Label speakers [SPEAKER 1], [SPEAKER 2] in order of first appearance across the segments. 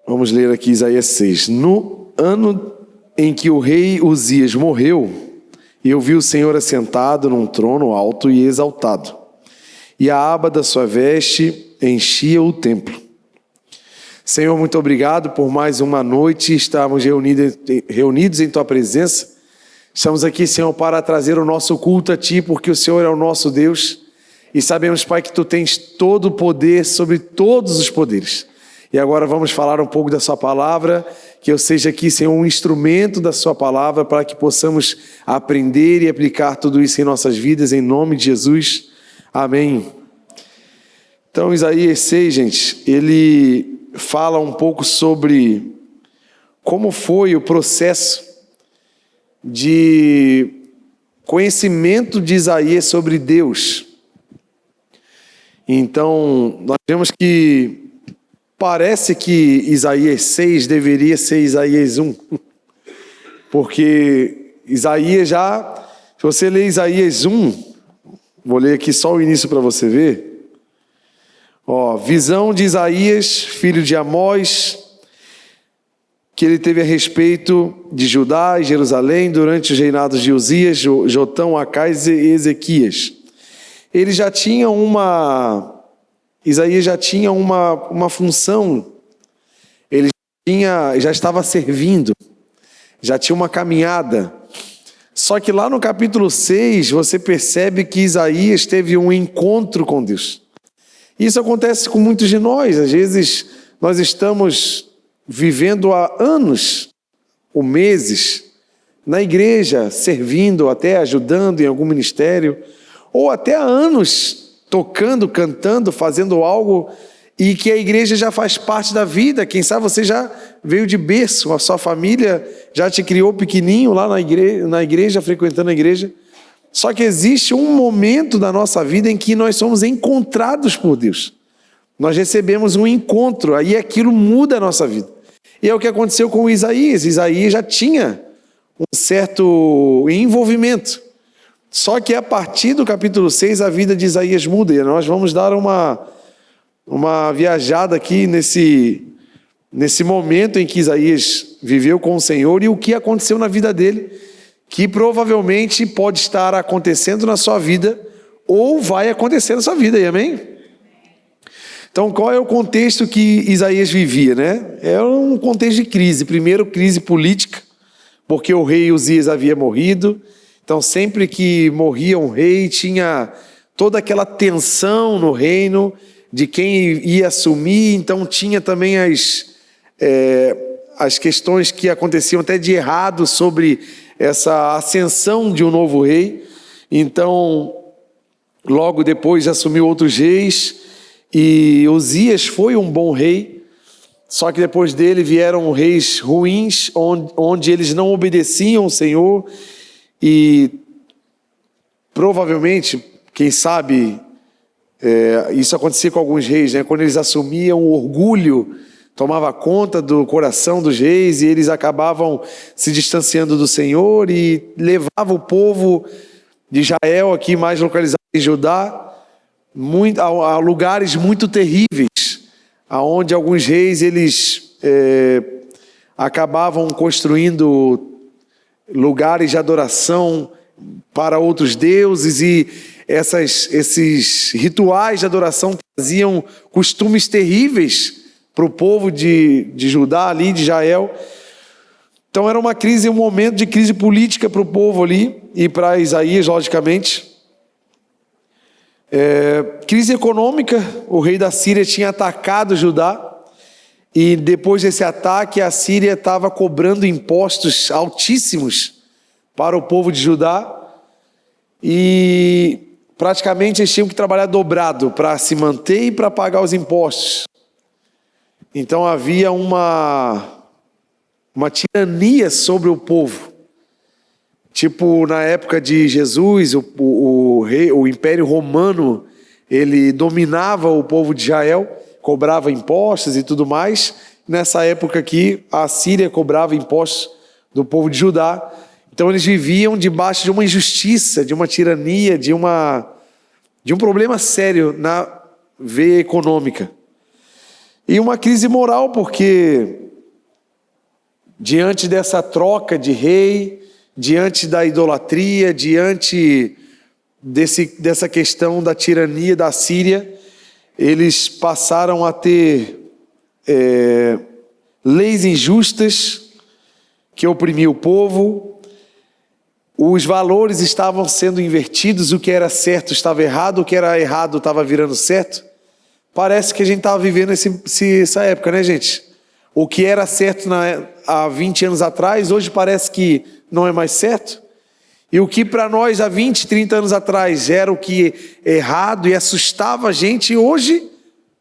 [SPEAKER 1] Vamos ler aqui Isaías 6. No ano em que o rei Uzias morreu, eu vi o Senhor assentado num trono alto e exaltado, e a aba da sua veste enchia o templo. Senhor, muito obrigado por mais uma noite estarmos reunidos em Tua presença. Estamos aqui, Senhor, para trazer o nosso culto a Ti, porque o Senhor é o nosso Deus. E sabemos, Pai, que Tu tens todo o poder sobre todos os poderes. E agora vamos falar um pouco da Sua palavra, que eu seja aqui, Senhor, um instrumento da Sua palavra para que possamos aprender e aplicar tudo isso em nossas vidas, em nome de Jesus. Amém. Então, Isaías 6, gente, ele fala um pouco sobre como foi o processo de conhecimento de Isaías sobre Deus. Então, nós vemos que parece que Isaías 6 deveria ser Isaías 1, porque Isaías já, se você ler Isaías 1, vou ler aqui só o início para você ver. Visão de Isaías, filho de Amós, que ele teve a respeito de Judá e Jerusalém durante os reinados de Uzias, Jotão, Acais e Ezequias. Ele já tinha Isaías já tinha uma função, ele já estava servindo, já tinha uma caminhada. Só que lá no capítulo 6, você percebe que Isaías teve um encontro com Deus. Isso acontece com muitos de nós. Às vezes nós estamos vivendo há anos ou meses na igreja, servindo, até ajudando em algum ministério, ou até há anos tocando, cantando, fazendo algo, e que a igreja já faz parte da vida. Quem sabe você já veio de berço, a sua família já te criou pequenininho lá na igreja, frequentando a igreja. Só que existe um momento da nossa vida em que nós somos encontrados por Deus. Nós recebemos um encontro, aí aquilo muda a nossa vida. E é o que aconteceu com Isaías. Isaías já tinha um certo envolvimento. Só que a partir do capítulo 6, a vida de Isaías muda. E nós vamos dar uma viajada aqui nesse momento em que Isaías viveu com o Senhor e o que aconteceu na vida dele, que provavelmente pode estar acontecendo na sua vida ou vai acontecer na sua vida, amém? Então, qual é o contexto que Isaías vivia, né? É um contexto de crise. Primeiro, crise política, porque o rei Uzias havia morrido. Então, sempre que morria um rei, tinha toda aquela tensão no reino de quem ia assumir. Então, tinha também as questões que aconteciam até de errado sobre essa ascensão de um novo rei. Então, logo depois assumiu outros reis, e Uzias foi um bom rei, só que depois dele vieram reis ruins, onde eles não obedeciam ao Senhor, e provavelmente, quem sabe, isso acontecia com alguns reis, né? Quando eles assumiam, o orgulho tomava conta do coração dos reis e eles acabavam se distanciando do Senhor e levavam o povo de Israel, aqui mais localizado em Judá, a lugares muito terríveis, aonde alguns reis eles acabavam construindo lugares de adoração para outros deuses, e esses rituais de adoração traziam costumes terríveis para o povo de Judá ali, de Israel. Então era uma crise, um momento de crise política para o povo ali, e para Isaías, logicamente. Crise econômica, o rei da Síria tinha atacado Judá, e depois desse ataque a Síria estava cobrando impostos altíssimos para o povo de Judá, e praticamente eles tinham que trabalhar dobrado para se manter e para pagar os impostos. Então havia uma tirania sobre o povo. Tipo, na época de Jesus, o Império Romano, ele dominava o povo de Israel, cobrava impostos e tudo mais. Nessa época aqui, a Síria cobrava impostos do povo de Judá. Então eles viviam debaixo de uma injustiça, de uma tirania, de um problema sério na veia econômica. E uma crise moral, porque diante dessa troca de rei, diante da idolatria, diante dessa questão da tirania da Síria, eles passaram a ter leis injustas que oprimiam o povo, os valores estavam sendo invertidos, o que era certo estava errado, o que era errado estava virando certo. Parece que a gente estava vivendo essa época, né, gente? O que era certo há 20 anos atrás, hoje parece que não é mais certo. E o que para nós há 20, 30 anos atrás era o que é errado e assustava a gente, hoje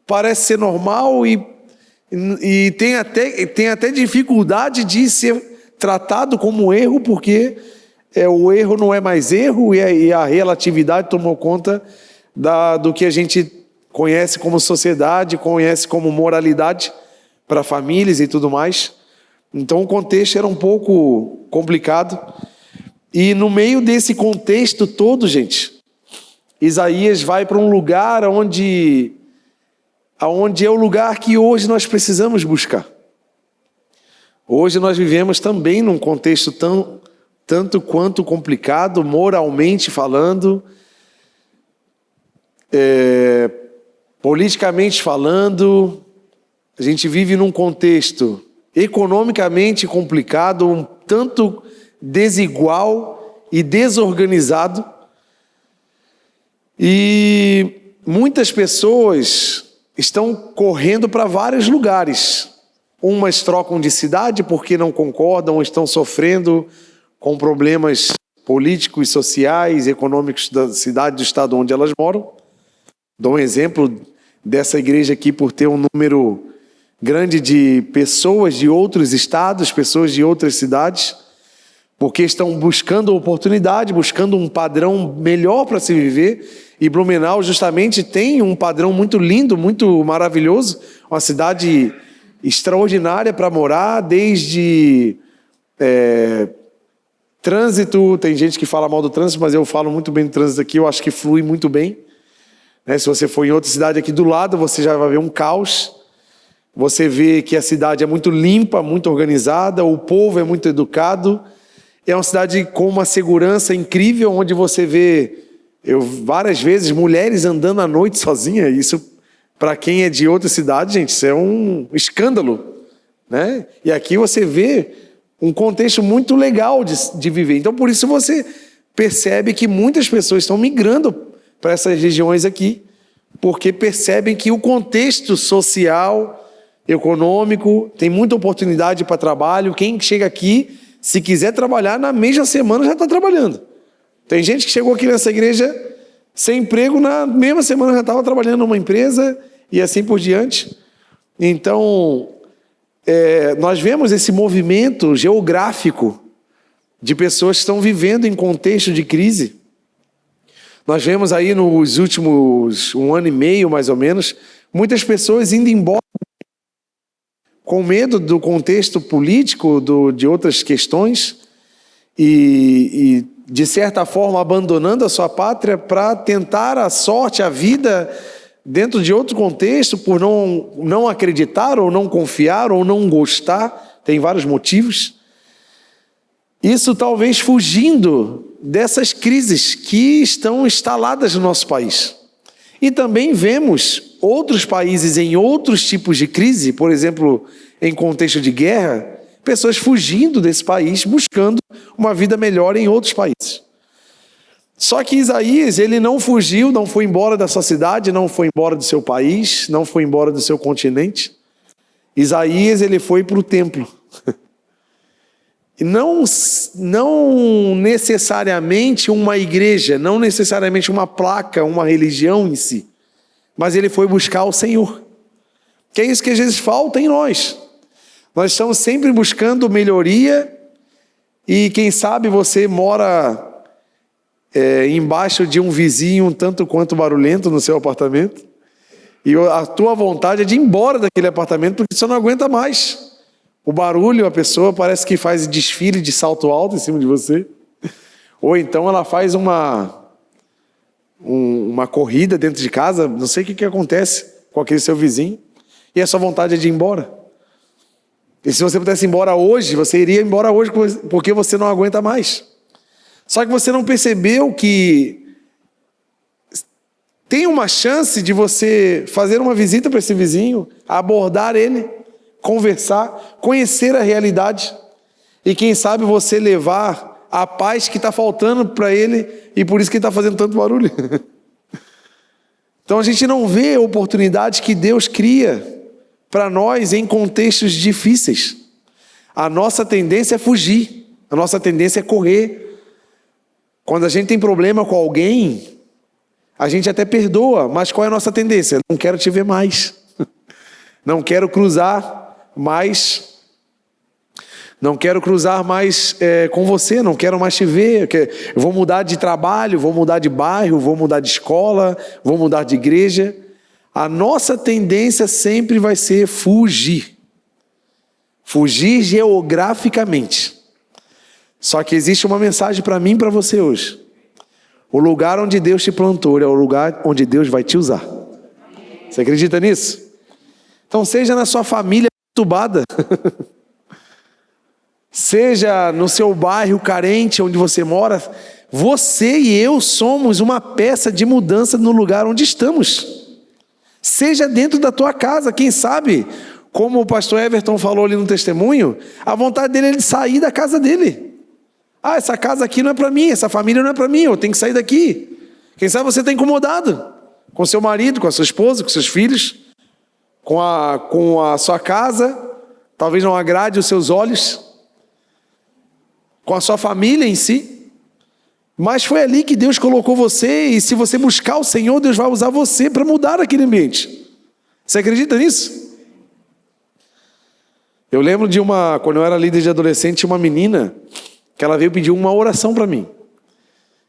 [SPEAKER 1] parece ser normal e tem até dificuldade de ser tratado como erro, porque o erro não é mais erro e a relatividade tomou conta do que a gente conhece como sociedade, conhece como moralidade para famílias e tudo mais. Então o contexto era um pouco complicado. E no meio desse contexto todo, gente, Isaías vai para um lugar onde é o lugar que hoje nós precisamos buscar. Hoje nós vivemos também num contexto tanto quanto complicado, moralmente falando, politicamente falando. A gente vive num contexto economicamente complicado, um tanto desigual e desorganizado. E muitas pessoas estão correndo para vários lugares. Umas trocam de cidade porque não concordam, estão sofrendo com problemas políticos, sociais, econômicos da cidade, do estado onde elas moram. Dou um exemplo dessa igreja aqui por ter um número grande de pessoas de outros estados, pessoas de outras cidades, porque estão buscando oportunidade, buscando um padrão melhor para se viver. E Blumenau justamente tem um padrão muito lindo, muito maravilhoso, uma cidade extraordinária para morar, desde trânsito. Tem gente que fala mal do trânsito, mas eu falo muito bem do trânsito aqui, eu acho que flui muito bem. Se você for em outra cidade aqui do lado, você já vai ver um caos. Você vê que a cidade é muito limpa, muito organizada, o povo é muito educado. É uma cidade com uma segurança incrível, onde você vê, várias vezes, mulheres andando à noite sozinhas. Isso, para quem é de outra cidade, gente, isso é um escândalo, né? E aqui você vê um contexto muito legal de viver. Então, por isso você percebe que muitas pessoas estão migrando para essas regiões aqui, porque percebem que o contexto social, econômico, tem muita oportunidade para trabalho. Quem chega aqui, se quiser trabalhar, na mesma semana já está trabalhando. Tem gente que chegou aqui nessa igreja sem emprego, na mesma semana já estava trabalhando numa empresa e assim por diante. Então, nós vemos esse movimento geográfico de pessoas que estão vivendo em contexto de crise. Nós vemos aí nos últimos 1 ano e meio, mais ou menos, muitas pessoas indo embora com medo do contexto político, de outras questões, e de certa forma abandonando a sua pátria para tentar a sorte, a vida, dentro de outro contexto, por não acreditar, ou não confiar, ou não gostar. Tem vários motivos. Isso talvez fugindo dessas crises que estão instaladas no nosso país. E também vemos outros países em outros tipos de crise, por exemplo, em contexto de guerra, pessoas fugindo desse país, buscando uma vida melhor em outros países. Só que Isaías, ele não fugiu, não foi embora da sua cidade, não foi embora do seu país, não foi embora do seu continente. Isaías, ele foi para o templo. Não necessariamente uma igreja, não necessariamente uma placa, uma religião em si, mas ele foi buscar o Senhor. Que é isso que às vezes falta em nós. Nós estamos sempre buscando melhoria e quem sabe você mora embaixo de um vizinho um tanto quanto barulhento no seu apartamento e a tua vontade é de ir embora daquele apartamento porque você não aguenta mais. O barulho, a pessoa parece que faz desfile de salto alto em cima de você. Ou então ela faz uma corrida dentro de casa, não sei o que acontece com aquele seu vizinho. E a sua vontade é de ir embora. E se você pudesse ir embora hoje, você iria embora hoje porque você não aguenta mais. Só que você não percebeu que tem uma chance de você fazer uma visita para esse vizinho, abordar ele, conversar, conhecer a realidade e quem sabe você levar a paz que está faltando para ele e por isso que ele está fazendo tanto barulho. Então a gente não vê oportunidades que Deus cria para nós em contextos difíceis. A nossa tendência é fugir, a nossa tendência é correr. Quando a gente tem problema com alguém, a gente até perdoa, mas qual é a nossa tendência? Não quero te ver mais. Não quero cruzar mais. Não quero cruzar mais com você, não quero mais te ver. Eu vou mudar de trabalho, vou mudar de bairro, vou mudar de escola, vou mudar de igreja. A nossa tendência sempre vai ser fugir. Fugir geograficamente. Só que existe uma mensagem para mim e para você hoje. O lugar onde Deus te plantou é o lugar onde Deus vai te usar. Você acredita nisso? Então seja na sua família perturbada, seja no seu bairro carente onde você mora, você e eu somos uma peça de mudança no lugar onde estamos. Seja dentro da tua casa, quem sabe, como o pastor Everton falou ali no testemunho, a vontade dele é de sair da casa dele. Ah, essa casa aqui não é para mim, essa família não é para mim, eu tenho que sair daqui. Quem sabe você está incomodado com seu marido, com a sua esposa, com seus filhos, com a sua casa, talvez não agrade os seus olhos, com a sua família em si, mas foi ali que Deus colocou você, e se você buscar o Senhor, Deus vai usar você para mudar aquele ambiente. Você acredita nisso? Eu lembro quando eu era líder de adolescente, tinha uma menina que ela veio pedir uma oração para mim.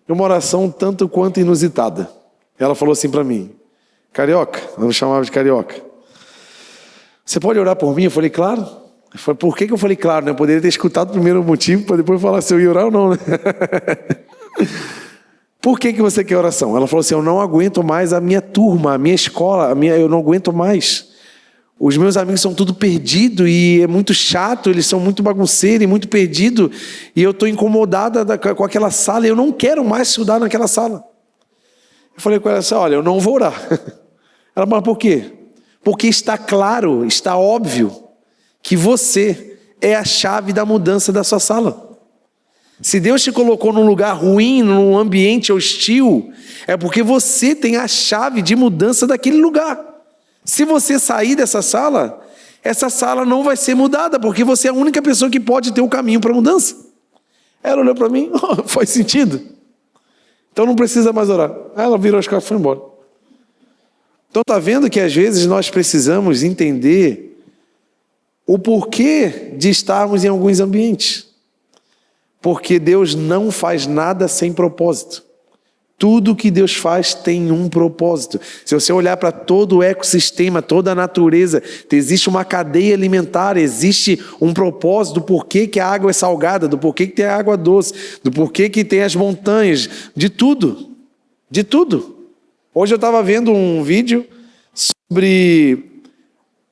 [SPEAKER 1] Uma oração tanto quanto inusitada. Ela falou assim para mim: Carioca, eu me chamava de Carioca, você pode orar por mim? Eu falei, claro. Eu falei, por que eu falei claro? Eu poderia ter escutado o primeiro motivo para depois falar se eu ia orar ou não, né? Por que você quer oração? Ela falou assim: eu não aguento mais a minha turma, a minha escola, eu não aguento mais. Os meus amigos são tudo perdido e é muito chato, eles são muito bagunceiros e muito perdidos, e eu estou incomodada com aquela sala e eu não quero mais estudar naquela sala. Eu falei com ela assim: olha, eu não vou orar. Ela falou, por quê? Porque está claro, está óbvio que você é a chave da mudança da sua sala. Se Deus te colocou num lugar ruim, num ambiente hostil, é porque você tem a chave de mudança daquele lugar. Se você sair dessa sala, essa sala não vai ser mudada, porque você é a única pessoa que pode ter o caminho para a mudança. Ela olhou para mim, faz sentido. Então não precisa mais orar. Aí ela virou as costas e foi embora. Então está vendo que às vezes nós precisamos entender o porquê de estarmos em alguns ambientes. Porque Deus não faz nada sem propósito. Tudo que Deus faz tem um propósito. Se você olhar para todo o ecossistema, toda a natureza, existe uma cadeia alimentar, existe um propósito do porquê que a água é salgada, do porquê que tem a água doce, do porquê que tem as montanhas, de tudo. De tudo. Hoje eu estava vendo um vídeo sobre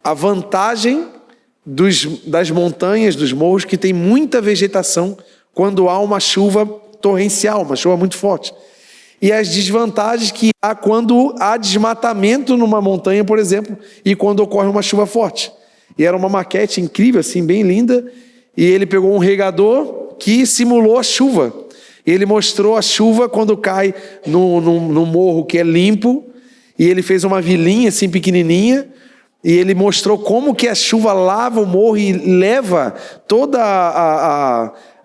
[SPEAKER 1] a vantagem das montanhas, dos morros, que tem muita vegetação quando há uma chuva torrencial, uma chuva muito forte. E as desvantagens que há quando há desmatamento numa montanha, por exemplo, e quando ocorre uma chuva forte. E era uma maquete incrível, assim, bem linda, e ele pegou um regador que simulou a chuva. E ele mostrou a chuva quando cai no morro que é limpo, e ele fez uma vilinha assim pequenininha, e ele mostrou como que a chuva lava o morro e leva toda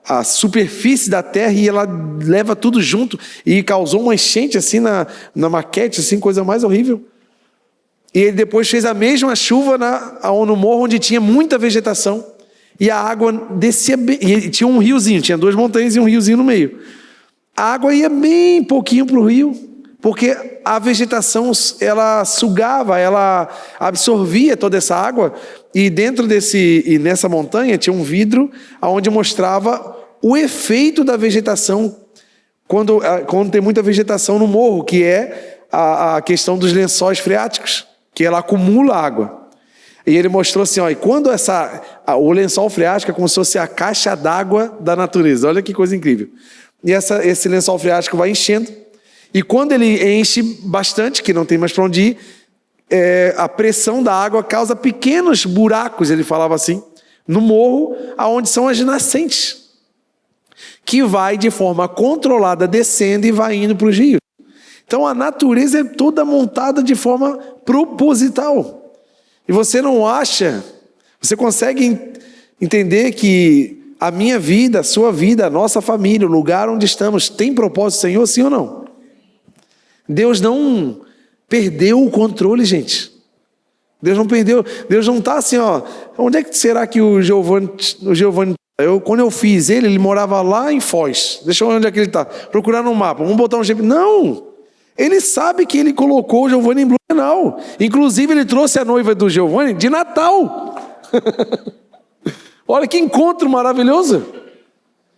[SPEAKER 1] a superfície da terra, e ela leva tudo junto, e causou uma enchente assim na maquete, assim, coisa mais horrível. E ele depois fez a mesma chuva no morro onde tinha muita vegetação, e a água descia bem, e tinha um riozinho, tinha 2 montanhas e um riozinho no meio. A água ia bem pouquinho para o rio, porque a vegetação, ela sugava, ela absorvia toda essa água, e nessa montanha tinha um vidro onde mostrava o efeito da vegetação quando tem muita vegetação no morro, que é a questão dos lençóis freáticos, que ela acumula água. E ele mostrou assim, ó, e quando o lençol freático é como se fosse a caixa d'água da natureza. Olha que coisa incrível. E esse lençol freático vai enchendo. E quando ele enche bastante, que não tem mais para onde ir, a pressão da água causa pequenos buracos, ele falava assim, no morro, aonde são as nascentes, que vai de forma controlada descendo e vai indo para os rios. Então a natureza é toda montada de forma proposital. E você não acha, você consegue entender que a minha vida, a sua vida, a nossa família, o lugar onde estamos, tem propósito, Senhor, sim ou não? Deus não perdeu o controle, gente. Deus não perdeu, Deus não está assim, ó. Onde é que será que o Giovanni quando eu fiz ele morava lá em Foz. Deixa eu ver onde é que ele está. Procurar no mapa, vamos botar um GPS. Não! Ele sabe que ele colocou o Giovanni em Blumenau. Inclusive, ele trouxe a noiva do Giovanni de Natal. Olha que encontro maravilhoso.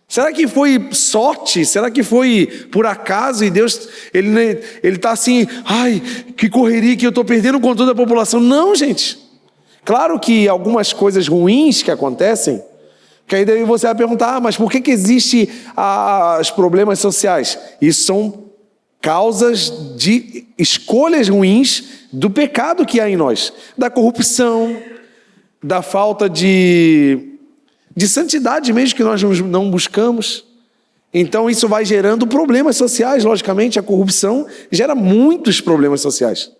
[SPEAKER 1] Será que foi sorte? Será que foi por acaso? E Deus, ele está assim, ai, que correria que eu estou perdendo o controle da população. Não, gente. Claro que algumas coisas ruins que acontecem, que aí daí você vai perguntar, mas por que existem os problemas sociais? Isso são causas de escolhas ruins do pecado que há em nós, da corrupção, da falta de santidade mesmo que nós não buscamos. Então isso vai gerando problemas sociais, logicamente a corrupção gera muitos problemas sociais.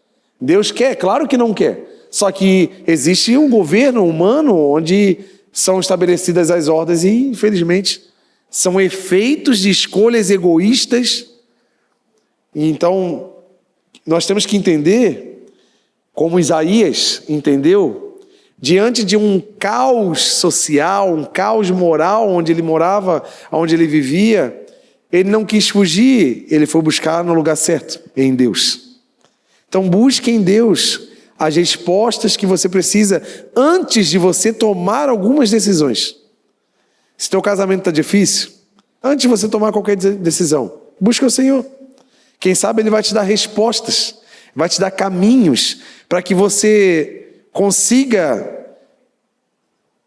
[SPEAKER 1] Deus quer? Claro que não quer. Só que existe um governo humano onde são estabelecidas as ordens e, infelizmente, são efeitos de escolhas egoístas. Então, nós temos que entender, como Isaías entendeu, diante de um caos social, um caos moral, onde ele morava, onde ele vivia, ele não quis fugir, ele foi buscar no lugar certo, em Deus. Então, busque em Deus as respostas que você precisa antes de você tomar algumas decisões. Se teu casamento está difícil, antes de você tomar qualquer decisão, busca o Senhor. Quem sabe Ele vai te dar respostas, vai te dar caminhos para que você consiga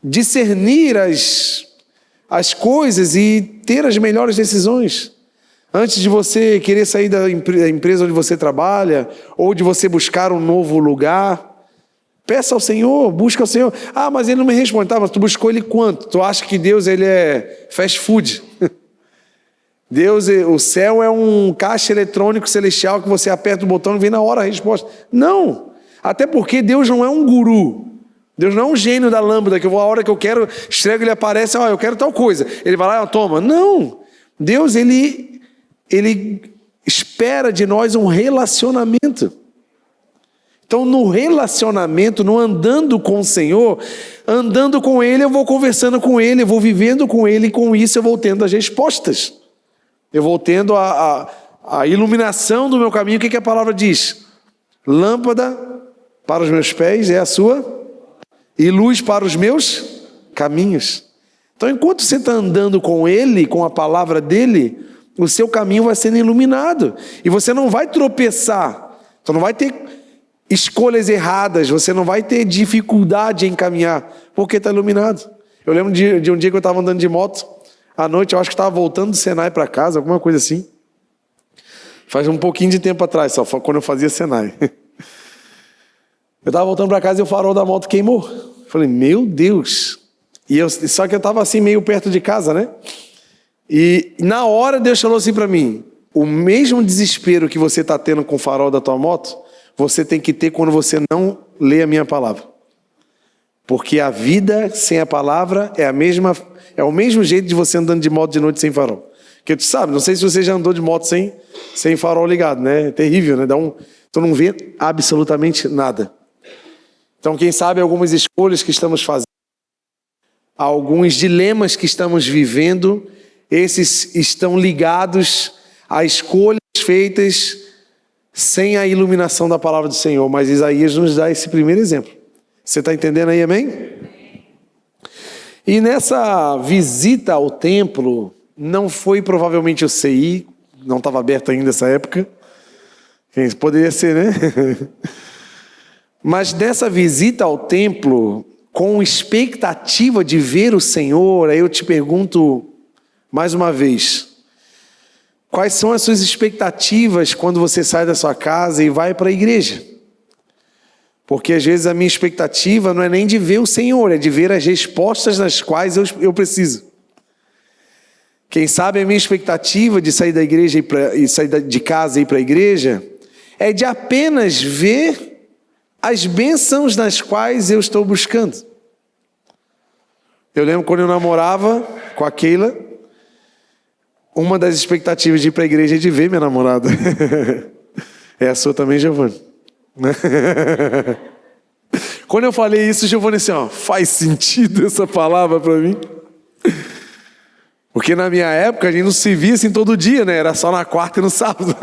[SPEAKER 1] discernir as coisas e ter as melhores decisões. Antes de você querer sair da empresa onde você trabalha, ou de você buscar um novo lugar, peça ao Senhor, busca ao Senhor. Ah, mas Ele não me responde. Tá, mas tu buscou Ele quanto? Tu acha que Deus ele é fast food? Deus, o céu é um caixa eletrônico celestial que você aperta o botão e vem na hora a resposta. Não, até porque Deus não é um guru. Deus não é um gênio da lâmpada, que eu vou a hora que eu quero, estrego, ele aparece, ó, eu quero tal coisa. Ele vai lá e toma. Não, Deus, ele espera de nós um relacionamento. Então, no relacionamento, no andando com o Senhor, andando com Ele, eu vou conversando com Ele, eu vou vivendo com Ele, e com isso eu vou tendo as respostas. Eu vou tendo a iluminação do meu caminho. O que a palavra diz? Lâmpada para os meus pés é a sua, e luz para os meus caminhos. Então, enquanto você está andando com Ele, com a palavra dEle, o seu caminho vai sendo iluminado. E você não vai tropeçar. Você não vai ter escolhas erradas. Você não vai ter dificuldade em caminhar. Porque está iluminado. Eu lembro de um dia que eu estava andando de moto. À noite, eu acho que estava voltando do Senai para casa. Alguma coisa assim. Faz um pouquinho de tempo atrás, só quando eu fazia Senai. Eu estava voltando para casa e o farol da moto queimou. Falei, meu Deus. Só que eu estava assim meio perto de casa, né? E na hora Deus falou assim para mim, o mesmo desespero que você está tendo com o farol da tua moto, você tem que ter quando você não lê a minha palavra. Porque a vida sem a palavra é o mesmo jeito de você andando de moto de noite sem farol. Porque tu sabe, não sei se você já andou de moto sem farol ligado, né? É terrível, né? Tu não vê absolutamente nada. Então, quem sabe algumas escolhas que estamos fazendo, alguns dilemas que estamos vivendo, esses estão ligados a escolhas feitas sem a iluminação da palavra do Senhor. Mas Isaías nos dá esse primeiro exemplo. Você está entendendo aí, amém? E nessa visita ao templo, não foi provavelmente o CI, não estava aberto ainda nessa época. Poderia ser, né? Mas nessa visita ao templo, com expectativa de ver o Senhor, aí eu te pergunto mais uma vez, quais são as suas expectativas quando você sai da sua casa e vai para a igreja? Porque às vezes a minha expectativa não é nem de ver o Senhor, é de ver as respostas nas quais eu preciso. Quem sabe a minha expectativa de sair da igreja e sair de casa e ir para a igreja é de apenas ver as bênçãos nas quais eu estou buscando. Eu lembro quando eu namorava com a Keila, uma das expectativas de ir para a igreja é de ver minha namorada. É a sua também, Giovanni? Quando eu falei isso, Giovanni assim, faz sentido essa palavra para mim? Porque na minha época a gente não se via assim todo dia, né? Era só na quarta e no sábado.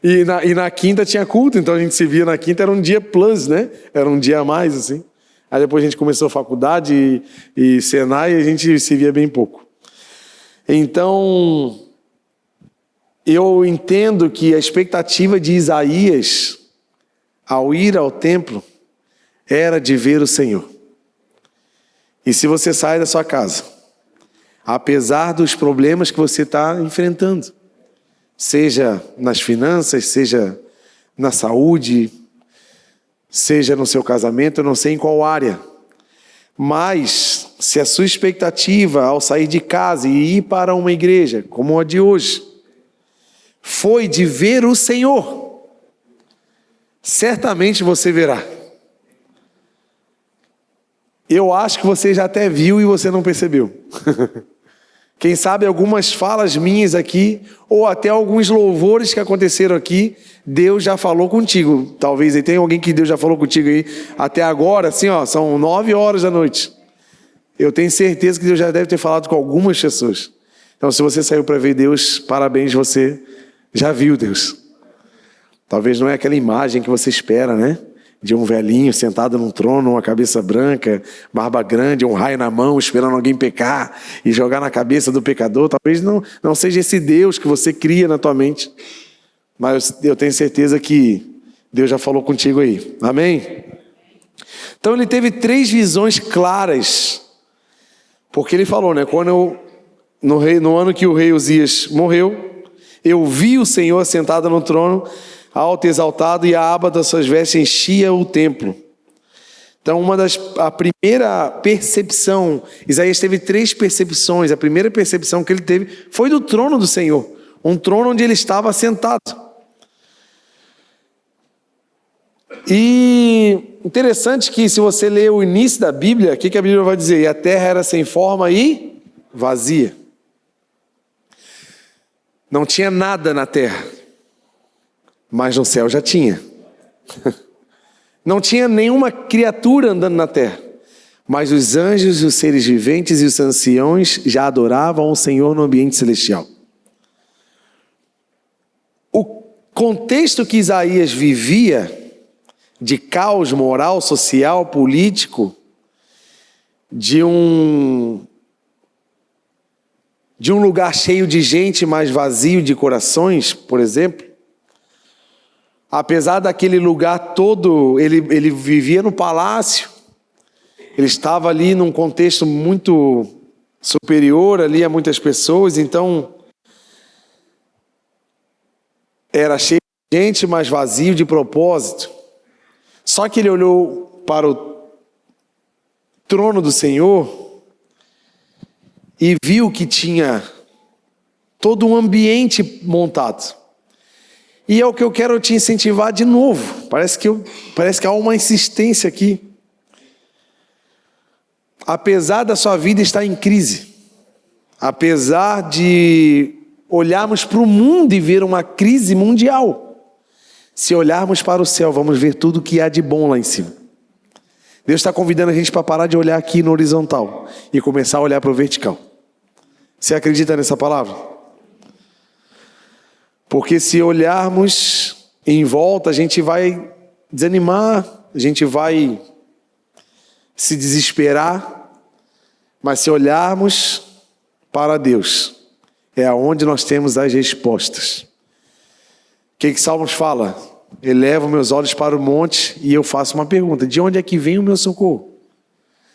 [SPEAKER 1] E na quinta tinha culto, então a gente se via na quinta, era um dia plus, né? Era um dia a mais, assim. Aí depois a gente começou a faculdade e Senai e a gente se via bem pouco. Então, eu entendo que a expectativa de Isaías, ao ir ao templo, era de ver o Senhor. E se você sai da sua casa, apesar dos problemas que você está enfrentando, seja nas finanças, seja na saúde, seja no seu casamento, eu não sei em qual área, mas se a sua expectativa ao sair de casa e ir para uma igreja, como a de hoje, foi de ver o Senhor, certamente você verá. Eu acho que você já até viu e você não percebeu. Quem sabe algumas falas minhas aqui, ou até alguns louvores que aconteceram aqui, Deus já falou contigo. Talvez aí tenha alguém que Deus já falou contigo aí até agora, assim, são 9h da noite. Eu tenho certeza que Deus já deve ter falado com algumas pessoas. Então, se você saiu para ver Deus, parabéns, você já viu Deus. Talvez não é aquela imagem que você espera, né? De um velhinho sentado num trono, uma cabeça branca, barba grande, um raio na mão, esperando alguém pecar e jogar na cabeça do pecador. Talvez não seja esse Deus que você cria na tua mente. Mas eu tenho certeza que Deus já falou contigo aí. Amém? Então ele teve 3 visões claras. Porque ele falou, né? Quando no ano que o rei Uzias morreu, eu vi o Senhor sentado no trono, alto e exaltado, e a aba das suas vestes enchia o templo. Então, a primeira percepção, Isaías teve 3 percepções. A primeira percepção que ele teve foi do trono do Senhor, um trono onde ele estava sentado. E interessante que se você ler o início da Bíblia, o que a Bíblia vai dizer? E a terra era sem forma e vazia. Não tinha nada na terra, mas no céu já tinha. Não tinha nenhuma criatura andando na terra, mas os anjos, os seres viventes e os anciãos já adoravam o Senhor no ambiente celestial. O contexto que Isaías vivia, de caos moral, social, político, de um lugar cheio de gente, mas vazio de corações, por exemplo. Apesar daquele lugar todo, ele vivia no palácio, ele estava ali num contexto muito superior ali a muitas pessoas, então era cheio de gente, mas vazio de propósito. Só que ele olhou para o trono do Senhor e viu que tinha todo um ambiente montado. E é o que eu quero te incentivar de novo. Parece que há uma insistência aqui. Apesar da sua vida estar em crise, apesar de olharmos para o mundo e ver uma crise mundial, se olharmos para o céu, vamos ver tudo que há de bom lá em cima. Deus está convidando a gente para parar de olhar aqui no horizontal e começar a olhar para o vertical. Você acredita nessa palavra? Porque se olharmos em volta, a gente vai desanimar, a gente vai se desesperar. Mas se olharmos para Deus, é aonde nós temos as respostas. O que Salmos fala? elevo meus olhos para o monte e eu faço uma pergunta: de onde é que vem o meu socorro?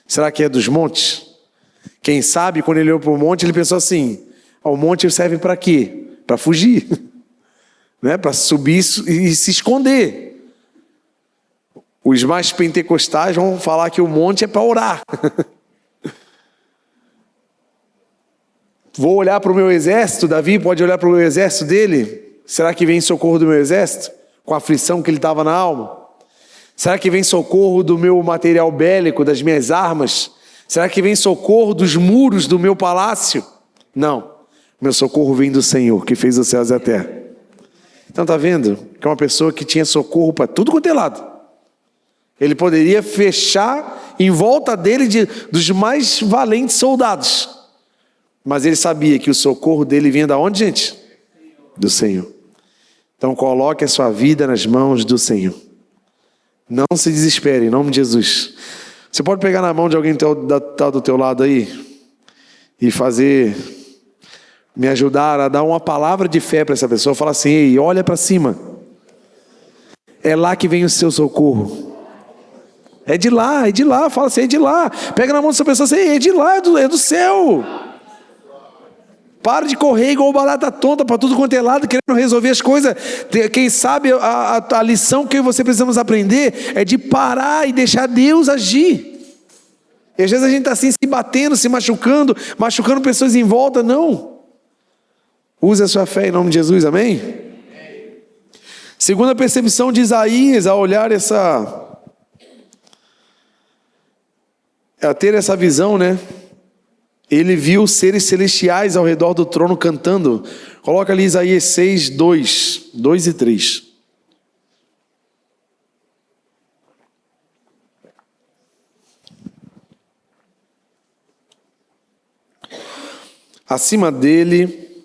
[SPEAKER 1] Será que é dos montes? Quem sabe, quando ele olhou para o monte, ele pensou assim: o monte serve para quê? Para fugir, né? Para subir e se esconder. Os mais pentecostais vão falar que o monte é para orar. Vou olhar para o meu exército, Davi pode olhar para o exército dele. Será que vem socorro do meu exército? Com a aflição que ele estava na alma? Será que vem socorro do meu material bélico, das minhas armas? Será que vem socorro dos muros do meu palácio? Não. Meu socorro vem do Senhor, que fez os céus e a terra. Então está vendo que é uma pessoa que tinha socorro para tudo quanto é lado. Ele poderia fechar em volta dele dos mais valentes soldados. Mas ele sabia que o socorro dele vinha da onde, gente? Do Senhor. Então coloque a sua vida nas mãos do Senhor. Não se desespere, em nome de Jesus. Você pode pegar na mão de alguém que está do teu lado aí e me ajudar a dar uma palavra de fé para essa pessoa. Fala assim: ei, olha para cima. É lá que vem o seu socorro. É de lá, fala assim: é de lá. Pega na mão dessa pessoa assim: é de lá, é do céu. Para de correr igual barata tonta para tudo quanto é lado, querendo resolver as coisas. Quem sabe a lição que eu e você precisamos aprender é de parar e deixar Deus agir. E às vezes a gente está assim, se batendo, se machucando pessoas em volta. Não. Use a sua fé em nome de Jesus, amém? Segunda percepção de Isaías, ao olhar a ter essa visão, né? Ele viu seres celestiais ao redor do trono cantando. Coloca ali Isaías 6, 2 e 3. Acima dele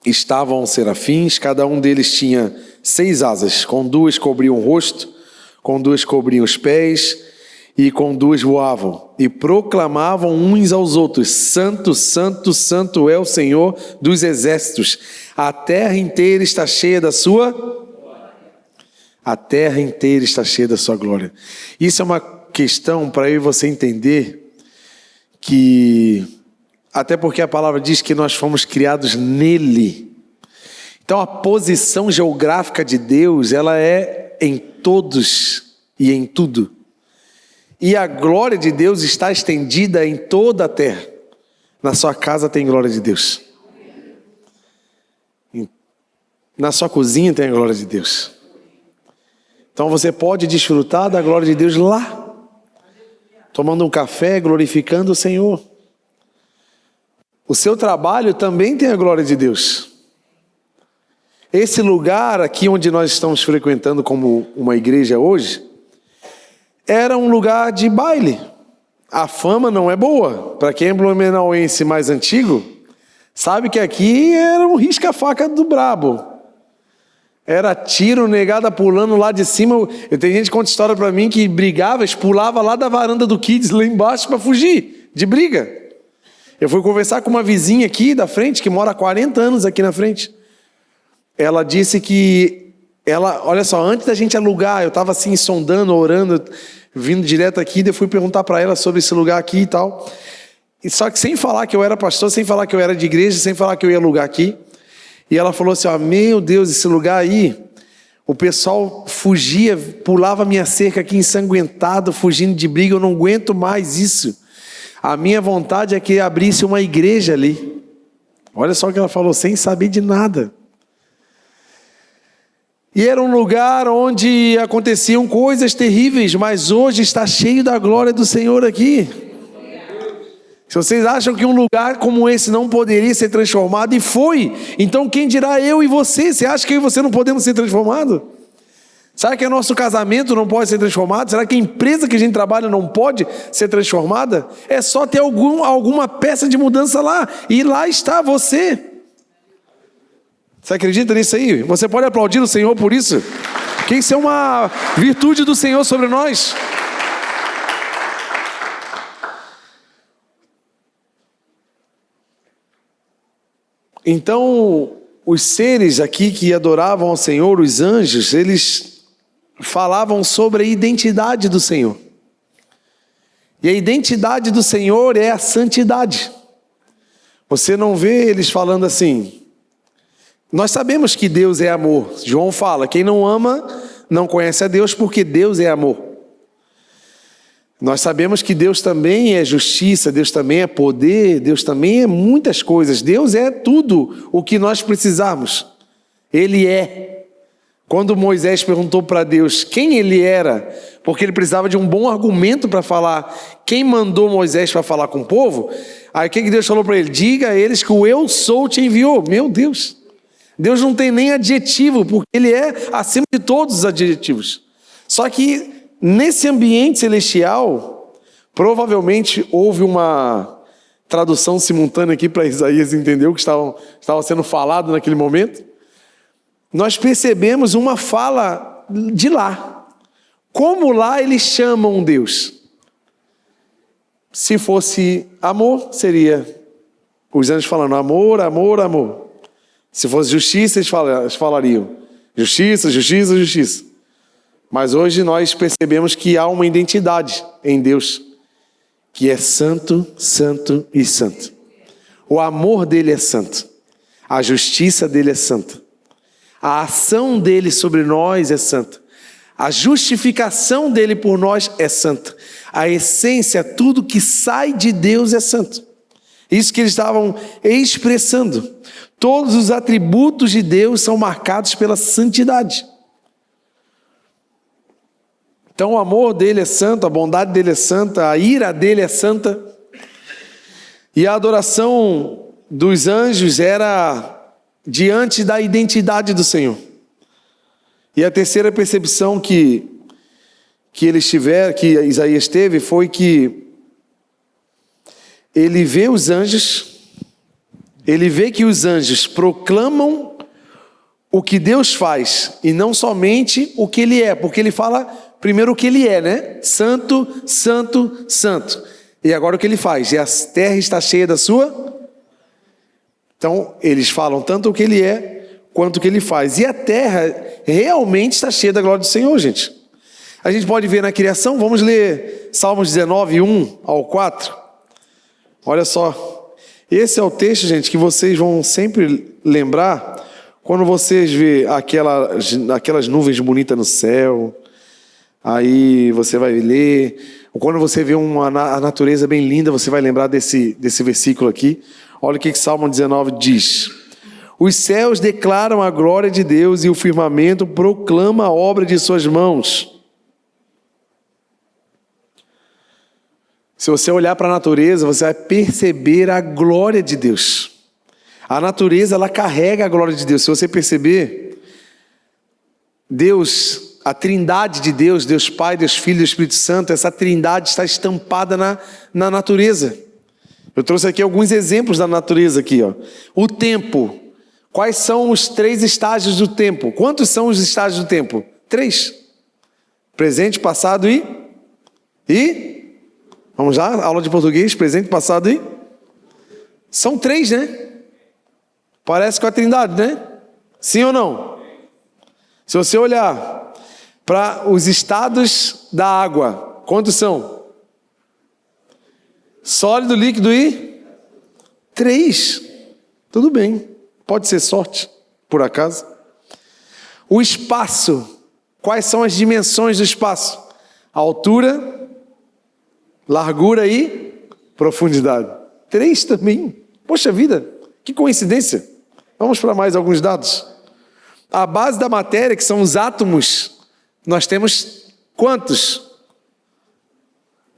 [SPEAKER 1] estavam serafins, cada um deles tinha 6 asas, com 2 cobriam o rosto, com 2 cobriam os pés, e com 2 voavam, e proclamavam uns aos outros: Santo, Santo, Santo é o Senhor dos exércitos, a terra inteira está cheia da sua glória. A terra inteira está cheia da sua glória. Isso é uma questão para eu e você entender que, até porque a palavra diz que nós fomos criados nele. Então a posição geográfica de Deus, ela é em todos e em tudo. E a glória de Deus está estendida em toda a terra. Na sua casa tem glória de Deus. Na sua cozinha tem a glória de Deus. Então você pode desfrutar da glória de Deus lá, tomando um café, glorificando o Senhor. O seu trabalho também tem a glória de Deus. Esse lugar aqui onde nós estamos frequentando como uma igreja hoje, era um lugar de baile. A fama não é boa. Para quem é blumenauense mais antigo, sabe que aqui era um risca-faca do brabo. Era tiro, negada pulando lá de cima. Tem gente que conta história para mim que brigava, pulava lá da varanda do Kids, lá embaixo, para fugir de briga. Eu fui conversar com uma vizinha aqui da frente, que mora há 40 anos aqui na frente. Ela disse que olha só, antes da gente alugar, eu estava assim, sondando, orando, vindo direto aqui, daí eu fui perguntar para ela sobre esse lugar aqui e tal. E só que sem falar que eu era pastor, sem falar que eu era de igreja, sem falar que eu ia alugar aqui. E ela falou assim: ó, meu Deus, esse lugar aí, o pessoal fugia, pulava minha cerca aqui ensanguentado, fugindo de briga, eu não aguento mais isso. A minha vontade é que abrisse uma igreja ali. Olha só o que ela falou, sem saber de nada. E era um lugar onde aconteciam coisas terríveis, mas hoje está cheio da glória do Senhor aqui. Se vocês acham que um lugar como esse não poderia ser transformado, e foi, então quem dirá eu e você? Você acha que eu e você não podemos ser transformados? Será que o nosso casamento não pode ser transformado? Será que a empresa que a gente trabalha não pode ser transformada? É só ter alguma peça de mudança lá, e lá está você. Você acredita nisso aí? Você pode aplaudir o Senhor por isso? Que isso é uma virtude do Senhor sobre nós. Então, os seres aqui que adoravam ao Senhor, os anjos, eles falavam sobre a identidade do Senhor. E a identidade do Senhor é a santidade. Você não vê eles falando assim. Nós sabemos que Deus é amor. João fala, quem não ama não conhece a Deus, porque Deus é amor. Nós sabemos que Deus também é justiça, Deus também é poder, Deus também é muitas coisas. Deus é tudo o que nós precisarmos. Ele é. Quando Moisés perguntou para Deus quem ele era, porque ele precisava de um bom argumento para falar quem mandou Moisés para falar com o povo, aí o que Deus falou para ele? Diga a eles que o eu sou te enviou. Meu Deus! Deus não tem nem adjetivo, porque ele é acima de todos os adjetivos. Só que nesse ambiente celestial, provavelmente houve uma tradução simultânea aqui para Isaías entender o que estava sendo falado naquele momento. Nós percebemos uma fala de lá. Como lá eles chamam Deus? Se fosse amor, seria os anjos falando amor, amor, amor. Se fosse justiça, eles falariam justiça, justiça, justiça. Mas hoje nós percebemos que há uma identidade em Deus, que é santo, santo e santo. O amor dele é santo. A justiça dele é santa. A ação dele sobre nós é santa. A justificação dele por nós é santa. A essência, tudo que sai de Deus é santo. Isso que eles estavam expressando. Todos os atributos de Deus são marcados pela santidade. Então o amor dele é santo, a bondade dele é santa, a ira dele é santa. E a adoração dos anjos era diante da identidade do Senhor. E a terceira percepção que eles tiveram, que Isaías teve, foi que ele vê os anjos, ele vê que os anjos proclamam o que Deus faz, e não somente o que ele é, porque ele fala primeiro o que ele é, né? Santo, santo, santo. E agora o que ele faz? E a terra está cheia da sua... Então, eles falam tanto o que ele é, quanto o que ele faz. E a terra realmente está cheia da glória do Senhor, gente. A gente pode ver na criação, vamos ler Salmos 19, 1 ao 4. Olha só. Esse é o texto, gente, que vocês vão sempre lembrar quando vocês vê aquelas nuvens bonitas no céu. Aí você vai ler. Ou quando você vê a natureza bem linda, você vai lembrar desse versículo aqui. Olha o que Salmo 19 diz. Os céus declaram a glória de Deus e o firmamento proclama a obra de suas mãos. Se você olhar para a natureza, você vai perceber a glória de Deus. A natureza, ela carrega a glória de Deus. Se você perceber, Deus, a trindade de Deus, Deus Pai, Deus Filho e Deus Espírito Santo, essa trindade está estampada na natureza. Eu trouxe aqui alguns exemplos da natureza aqui, ó. O tempo. Quais são os 3 estágios do tempo? Quantos são os estágios do tempo? 3. Presente, passado e... Vamos lá, aula de português, presente, passado e... São 3, né? Parece com a trindade, né? Sim ou não? Se você olhar para os estados da água, quantos são? Sólido, líquido e 3. Tudo bem. Pode ser sorte, por acaso. O espaço. Quais são as dimensões do espaço? Altura, largura e profundidade. 3 também. Poxa vida, que coincidência. Vamos para mais alguns dados. A base da matéria, que são os átomos, nós temos quantos?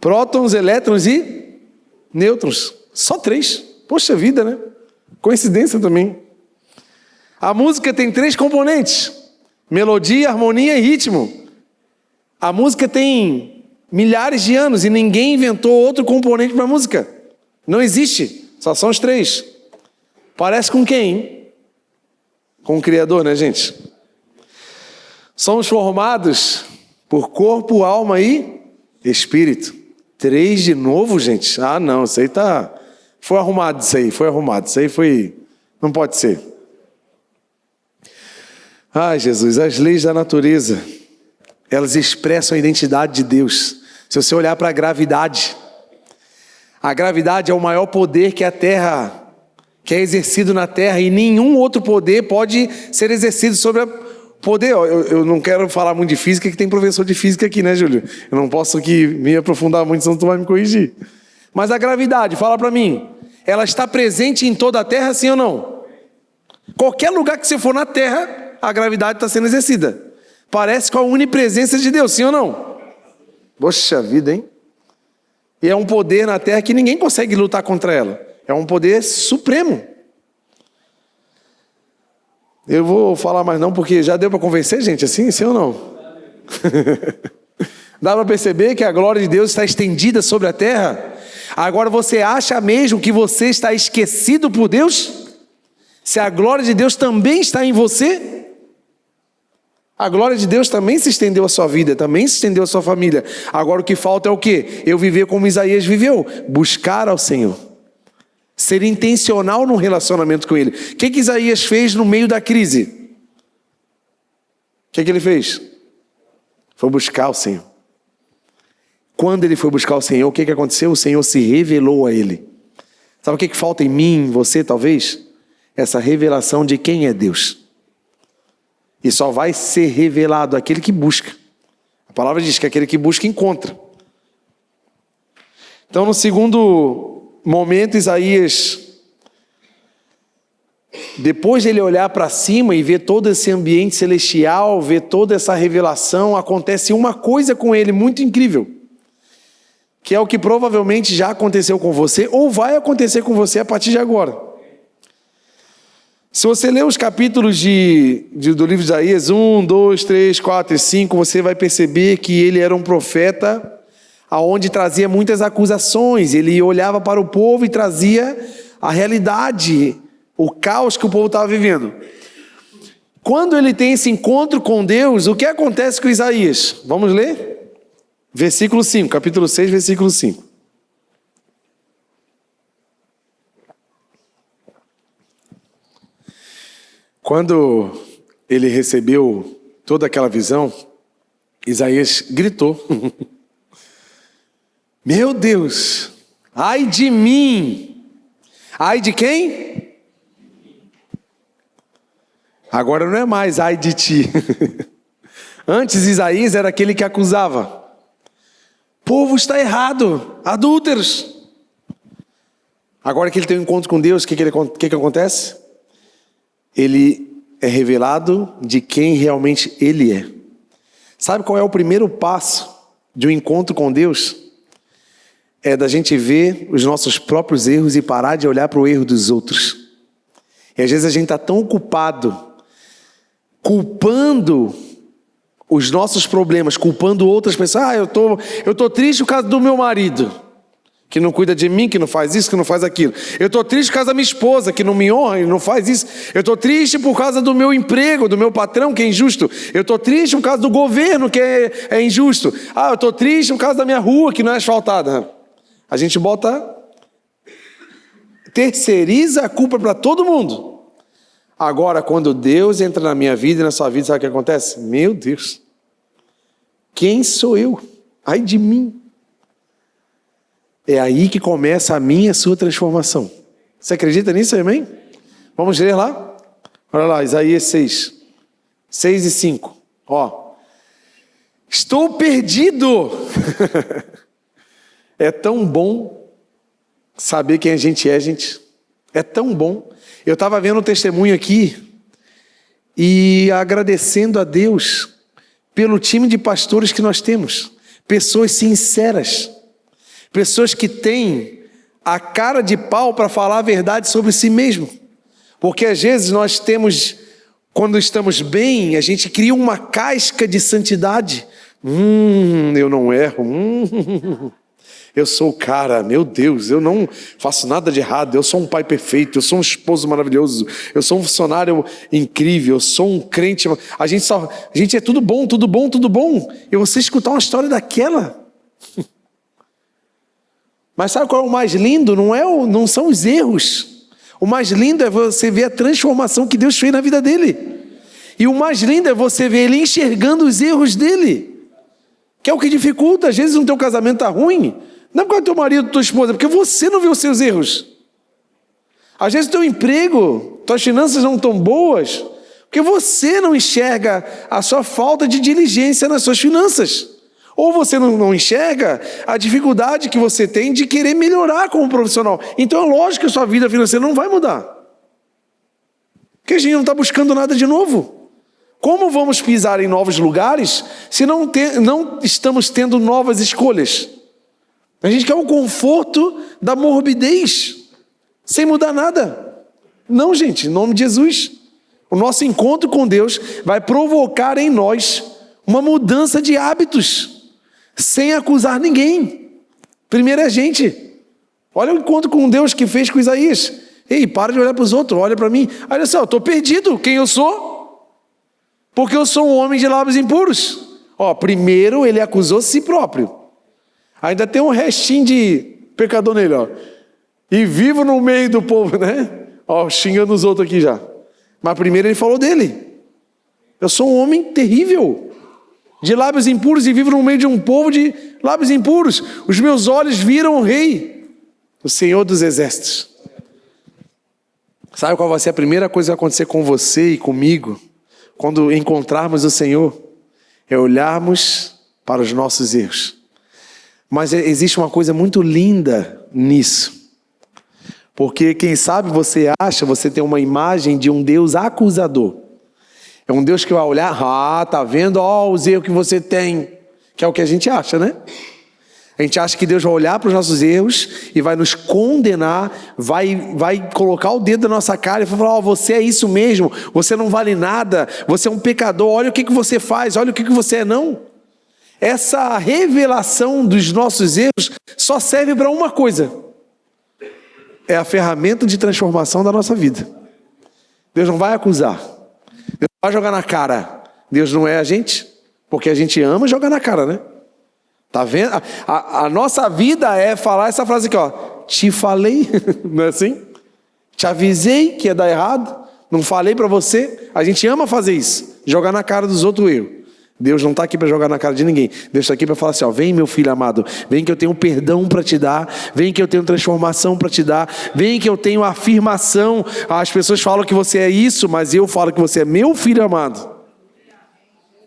[SPEAKER 1] Prótons, elétrons e nêutrons. Só 3. Poxa vida, né? Coincidência também. A música tem 3 componentes: melodia, harmonia e ritmo. A música tem milhares de anos e ninguém inventou outro componente para a música. Não existe. Só são os 3. Parece com quem, hein? Com o Criador, né, gente? Somos formados por corpo, alma e espírito. 3 de novo, gente? Ah, não, isso aí foi arrumado, isso aí foi... Não pode ser. Ai, Jesus, as leis da natureza, elas expressam a identidade de Deus. Se você olhar para a gravidade é o maior poder que é exercido na Terra, e nenhum outro poder pode ser exercido sobre a poder. Eu não quero falar muito de física, que tem professor de física aqui, né, Júlio? Eu não posso aqui me aprofundar muito, senão tu vai me corrigir. Mas a gravidade, fala para mim, ela está presente em toda a Terra, sim ou não? Qualquer lugar que você for na Terra, a gravidade está sendo exercida. Parece com a onipresença de Deus, sim ou não? Poxa vida, hein? E é um poder na Terra que ninguém consegue lutar contra ela. É um poder supremo. Eu vou falar mais não, porque já deu para convencer, gente, assim, sim ou não? Dá para perceber que a glória de Deus está estendida sobre a terra? Agora você acha mesmo que você está esquecido por Deus? Se a glória de Deus também está em você? A glória de Deus também se estendeu à sua vida, também se estendeu à sua família. Agora o que falta é o quê? Eu viver como Isaías viveu, buscar ao Senhor. Ser intencional no relacionamento com Ele. O que Isaías fez no meio da crise? O que ele fez? Foi buscar o Senhor. Quando ele foi buscar o Senhor, o que aconteceu? O Senhor se revelou a ele. Sabe o que falta em mim, em você talvez? Essa revelação de quem é Deus. E só vai ser revelado aquele que busca. A palavra diz que aquele que busca encontra. Então, no segundo momento, Isaías, depois de ele olhar para cima e ver todo esse ambiente celestial, ver toda essa revelação, acontece uma coisa com ele muito incrível, que é o que provavelmente já aconteceu com você, ou vai acontecer com você a partir de agora. Se você ler os capítulos do livro de Isaías, 1, 2, 3, 4 e 5, você vai perceber que ele era um profeta aonde trazia muitas acusações. Ele olhava para o povo e trazia a realidade, o caos que o povo estava vivendo. Quando ele tem esse encontro com Deus, o que acontece com Isaías? Vamos ler? Versículo 5, capítulo 6, versículo 5. Quando ele recebeu toda aquela visão, Isaías gritou: meu Deus, ai de mim! Ai de quem? Agora não é mais ai de ti. Antes Isaías era aquele que acusava: o povo está errado, adúlteros. Agora que ele tem um encontro com Deus, o que acontece? Ele é revelado de quem realmente ele é. Sabe qual é o primeiro passo de um encontro com Deus? É da gente ver os nossos próprios erros e parar de olhar para o erro dos outros. E às vezes a gente está tão ocupado, culpando os nossos problemas, culpando outras pessoas. Eu tô triste por causa do meu marido, que não cuida de mim, que não faz isso, que não faz aquilo. Eu estou triste por causa da minha esposa, que não me honra e não faz isso. Eu estou triste por causa do meu emprego, do meu patrão, que é injusto. Eu estou triste por causa do governo, que é injusto. Eu estou triste por causa da minha rua, que não é asfaltada. A gente terceiriza a culpa para todo mundo. Agora, quando Deus entra na minha vida e na sua vida, sabe o que acontece? Meu Deus, quem sou eu? Ai de mim. É aí que começa a minha e a sua transformação. Você acredita nisso, amém? Vamos ler lá? Olha lá, Isaías 6 e 5. Estou perdido. É tão bom saber quem a gente é, gente. É tão bom. Eu estava vendo um testemunho aqui e agradecendo a Deus pelo time de pastores que nós temos. Pessoas sinceras. Pessoas que têm a cara de pau para falar a verdade sobre si mesmo. Porque às vezes nós temos, quando estamos bem, a gente cria uma casca de santidade. Eu não erro. Eu sou o cara, meu Deus, eu não faço nada de errado. Eu sou um pai perfeito, eu sou um esposo maravilhoso, eu sou um funcionário incrível, eu sou um crente. A gente é tudo bom. E você escutar uma história daquela... Mas sabe qual é o mais lindo? Não são os erros. O mais lindo é você ver a transformação que Deus fez na vida dele. E o mais lindo é você ver ele enxergando os erros dele, que é o que dificulta. Às vezes o teu casamento está ruim, não é porque o teu marido, tua esposa, é porque você não vê os seus erros. Às vezes o teu emprego, tuas finanças não estão boas, porque você não enxerga a sua falta de diligência nas suas finanças. Ou você não enxerga a dificuldade que você tem de querer melhorar como profissional. Então é lógico que a sua vida financeira não vai mudar. Porque a gente não está buscando nada de novo. Como vamos pisar em novos lugares se não estamos tendo novas escolhas? A gente quer o conforto da morbidez, sem mudar nada. Não, gente, em nome de Jesus. O nosso encontro com Deus vai provocar em nós uma mudança de hábitos, sem acusar ninguém. Primeiro é a gente. Olha o encontro com Deus que fez com Isaías. Ei, para de olhar para os outros, olha para mim. Olha só, eu estou perdido. Quem eu sou? Porque eu sou um homem de lábios impuros. Primeiro ele acusou si próprio. Ainda tem um restinho de pecador nele, E vivo no meio do povo, né? Xingando os outros aqui já. Mas primeiro ele falou dele. Eu sou um homem terrível, de lábios impuros, e vivo no meio de um povo de lábios impuros. Os meus olhos viram o Rei, o Senhor dos Exércitos. Sabe qual vai ser a primeira coisa que vai acontecer com você e comigo, quando encontrarmos o Senhor? É olharmos para os nossos erros. Mas existe uma coisa muito linda nisso. Porque quem sabe você tem uma imagem de um Deus acusador. É um Deus que vai olhar, tá vendo, os erros que você tem, que é o que a gente acha, né? A gente acha que Deus vai olhar para os nossos erros e vai nos condenar, vai colocar o dedo na nossa cara e vai falar, você é isso mesmo, você não vale nada, você é um pecador, olha o que você faz, olha o que você é, não. Essa revelação dos nossos erros só serve para uma coisa. É a ferramenta de transformação da nossa vida. Deus não vai acusar. Deus não vai jogar na cara. Deus não é a gente, porque a gente ama jogar na cara, né? Tá vendo? A nossa vida é falar essa frase aqui, te falei, não é assim? Te avisei que ia dar errado, não falei para você. A gente ama fazer isso, jogar na cara dos outros o erro. Deus não está aqui para jogar na cara de ninguém. Deus está aqui para falar assim, vem meu filho amado, vem que eu tenho perdão para te dar, vem que eu tenho transformação para te dar, vem que eu tenho afirmação. As pessoas falam que você é isso, mas eu falo que você é meu filho amado.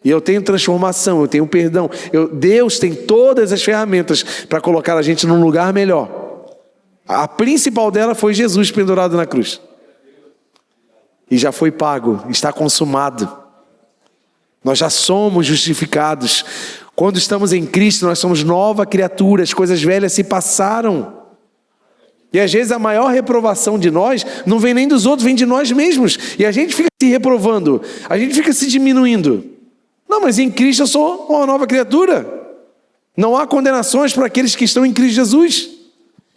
[SPEAKER 1] E eu tenho transformação, eu tenho perdão. Deus tem todas as ferramentas para colocar a gente num lugar melhor. A principal dela foi Jesus pendurado na cruz. E já foi pago, está consumado. Nós já somos justificados. Quando estamos em Cristo, nós somos nova criatura. As coisas velhas se passaram. E às vezes a maior reprovação de nós não vem nem dos outros, vem de nós mesmos. E a gente fica se reprovando, a gente fica se diminuindo. Não, mas em Cristo eu sou uma nova criatura. Não há condenações para aqueles que estão em Cristo Jesus.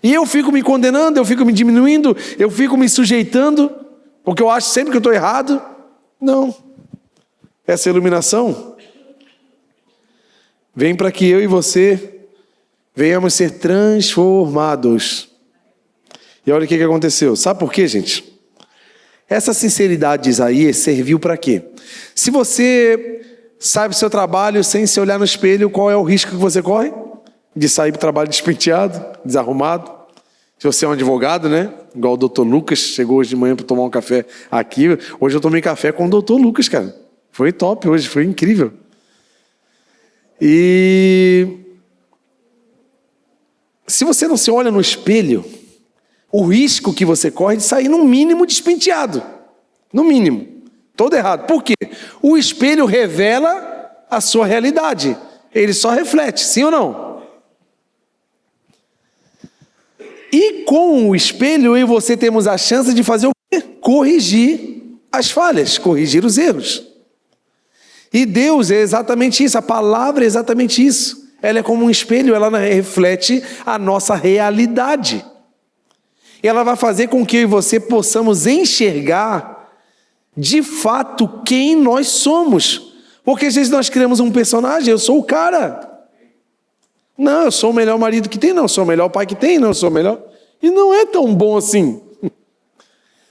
[SPEAKER 1] E eu fico me condenando, eu fico me diminuindo, eu fico me sujeitando, porque eu acho sempre que eu estou errado. Não. Essa iluminação vem para que eu e você venhamos ser transformados. E olha o que aconteceu. Sabe por quê, gente? Essa sinceridade de Isaías serviu para quê? Se você sabe o seu trabalho sem se olhar no espelho, qual é o risco que você corre? De sair para o trabalho despenteado, desarrumado. Se você é um advogado, né? Igual o doutor Lucas, chegou hoje de manhã para tomar um café aqui. Hoje eu tomei café com o doutor Lucas, cara. Foi top hoje, foi incrível. E se você não se olha no espelho, o risco que você corre é de sair no mínimo despenteado. No mínimo. Todo errado. Por quê? O espelho revela a sua realidade. Ele só reflete, sim ou não? E com o espelho, eu e você temos a chance de fazer o quê? Corrigir as falhas, corrigir os erros. E Deus é exatamente isso, a palavra é exatamente isso. Ela é como um espelho, ela reflete a nossa realidade. E ela vai fazer com que eu e você possamos enxergar de fato quem nós somos. Porque às vezes nós criamos um personagem, eu sou o cara. Não, eu sou o melhor marido que tem, não, eu sou o melhor pai que tem, não, eu sou o melhor. E não é tão bom assim.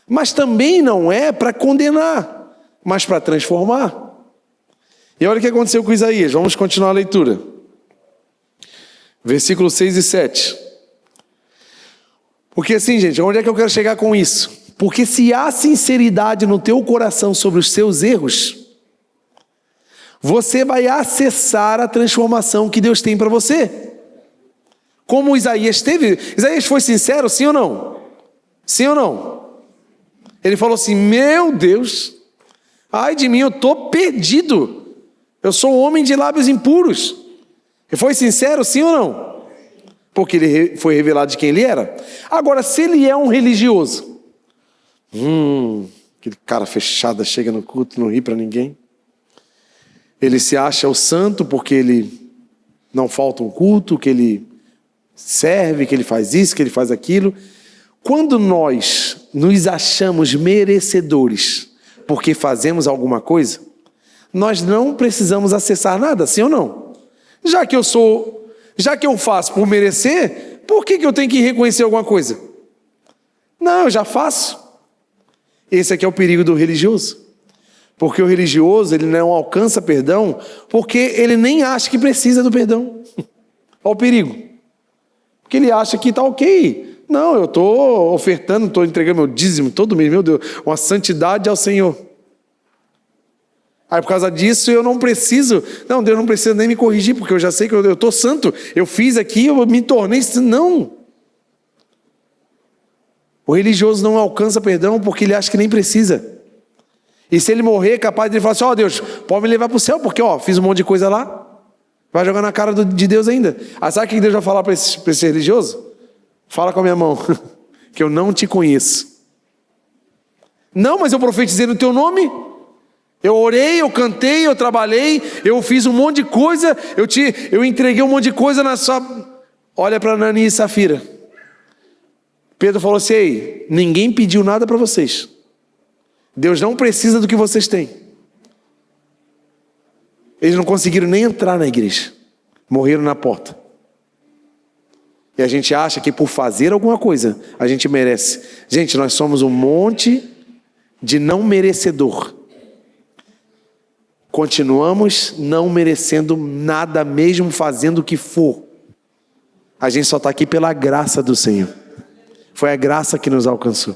[SPEAKER 1] Mas também não é para condenar. mas para transformar. E olha o que aconteceu com Isaías. Vamos continuar a leitura. Versículos 6 e 7. Porque assim, gente, onde é que eu quero chegar com isso? Porque se há sinceridade no teu coração sobre os seus erros, você vai acessar a transformação que Deus tem para você. Como Isaías teve. Isaías foi sincero, sim ou não? Sim ou não? Ele falou assim: meu Deus, ai de mim, eu estou perdido. Eu sou um homem de lábios impuros. Ele foi sincero, sim ou não? Porque ele foi revelado de quem ele era. Agora, se ele é um religioso, aquele cara fechado, chega no culto, não ri para ninguém. Ele se acha o santo porque ele não falta um culto, que ele serve, que ele faz isso, que ele faz aquilo. Quando nós nos achamos merecedores porque fazemos alguma coisa, nós não precisamos acessar nada, sim ou não? Já que eu faço por merecer, por que eu tenho que reconhecer alguma coisa? Não, eu já faço. Esse aqui é o perigo do religioso. Porque o religioso, ele não alcança perdão, porque ele nem acha que precisa do perdão. Olha o perigo. Porque ele acha que está ok. Não, eu estou ofertando, estou entregando meu dízimo todo mês, meu Deus, uma santidade ao Senhor. Aí por causa disso eu não preciso, não, Deus não precisa nem me corrigir, porque eu já sei que eu estou santo, eu fiz aqui, eu me tornei santo. Não. O religioso não alcança perdão porque ele acha que nem precisa. E se ele morrer, é capaz de ele falar assim: ó, Deus, pode me levar para o céu, porque fiz um monte de coisa lá. Vai jogar na cara de Deus ainda. Ah, sabe o que Deus vai falar para esse religioso? Fala com a minha mão, que eu não te conheço. Não, mas eu profetizei no teu nome. Eu orei, eu cantei, eu trabalhei, eu fiz um monte de coisa, eu entreguei um monte de coisa na sua... Olha para Ananias e Safira. Pedro falou assim: ei, ninguém pediu nada para vocês. Deus não precisa do que vocês têm. Eles não conseguiram nem entrar na igreja. Morreram na porta. E a gente acha que por fazer alguma coisa, a gente merece. Gente, nós somos um monte de não merecedor. Continuamos não merecendo nada, mesmo fazendo o que for. A gente só está aqui pela graça do Senhor. Foi a graça que nos alcançou.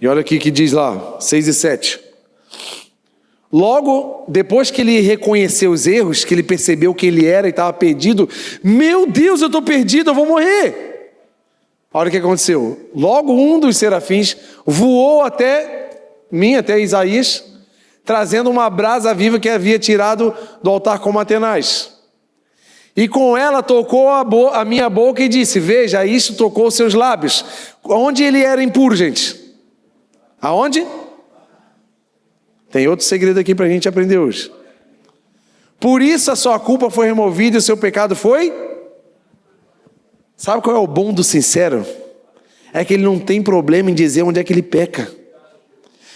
[SPEAKER 1] E olha aqui que diz lá, 6 e 7. Logo, depois que ele reconheceu os erros, que ele percebeu que ele era e estava perdido, meu Deus, eu estou perdido, eu vou morrer. Olha o que aconteceu. Logo um dos serafins voou até Isaías, trazendo uma brasa viva que havia tirado do altar com Atenaz. E com ela tocou a minha boca e disse: veja, isso tocou os seus lábios. Onde ele era impuro, gente? Aonde? Tem outro segredo aqui para a gente aprender hoje. Por isso a sua culpa foi removida e o seu pecado foi... Sabe qual é o bom do sincero? É que ele não tem problema em dizer onde é que ele peca.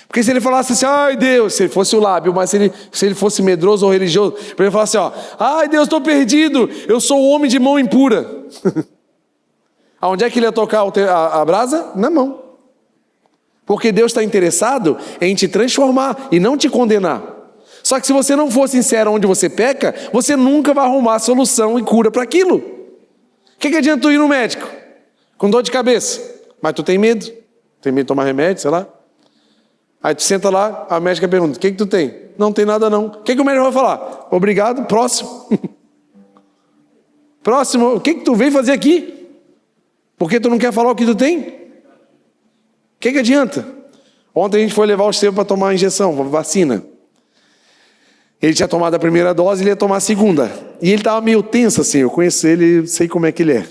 [SPEAKER 1] Porque se ele falasse assim: ai Deus, se ele fosse o lábio, mas se ele fosse medroso ou religioso, ele falasse assim: ai Deus, estou perdido, eu sou um homem de mão impura. Aonde é que ele ia tocar a brasa? Na mão. Porque Deus está interessado em te transformar e não te condenar. Só que se você não for sincero onde você peca, você nunca vai arrumar solução e cura para aquilo. O que adianta tu ir no médico com dor de cabeça, mas tu tem medo? Tem medo de tomar remédio, sei lá. Aí tu senta lá, a médica pergunta: o que tu tem? Não tem nada não. O que o médico vai falar? Obrigado, próximo. Próximo, o que tu veio fazer aqui? Porque tu não quer falar o que tu tem? O que adianta? Ontem a gente foi levar o Estevam para tomar a injeção, vacina. Ele tinha tomado a primeira dose, ele ia tomar a segunda. E ele estava meio tenso assim, eu conheço ele, sei como é que ele é.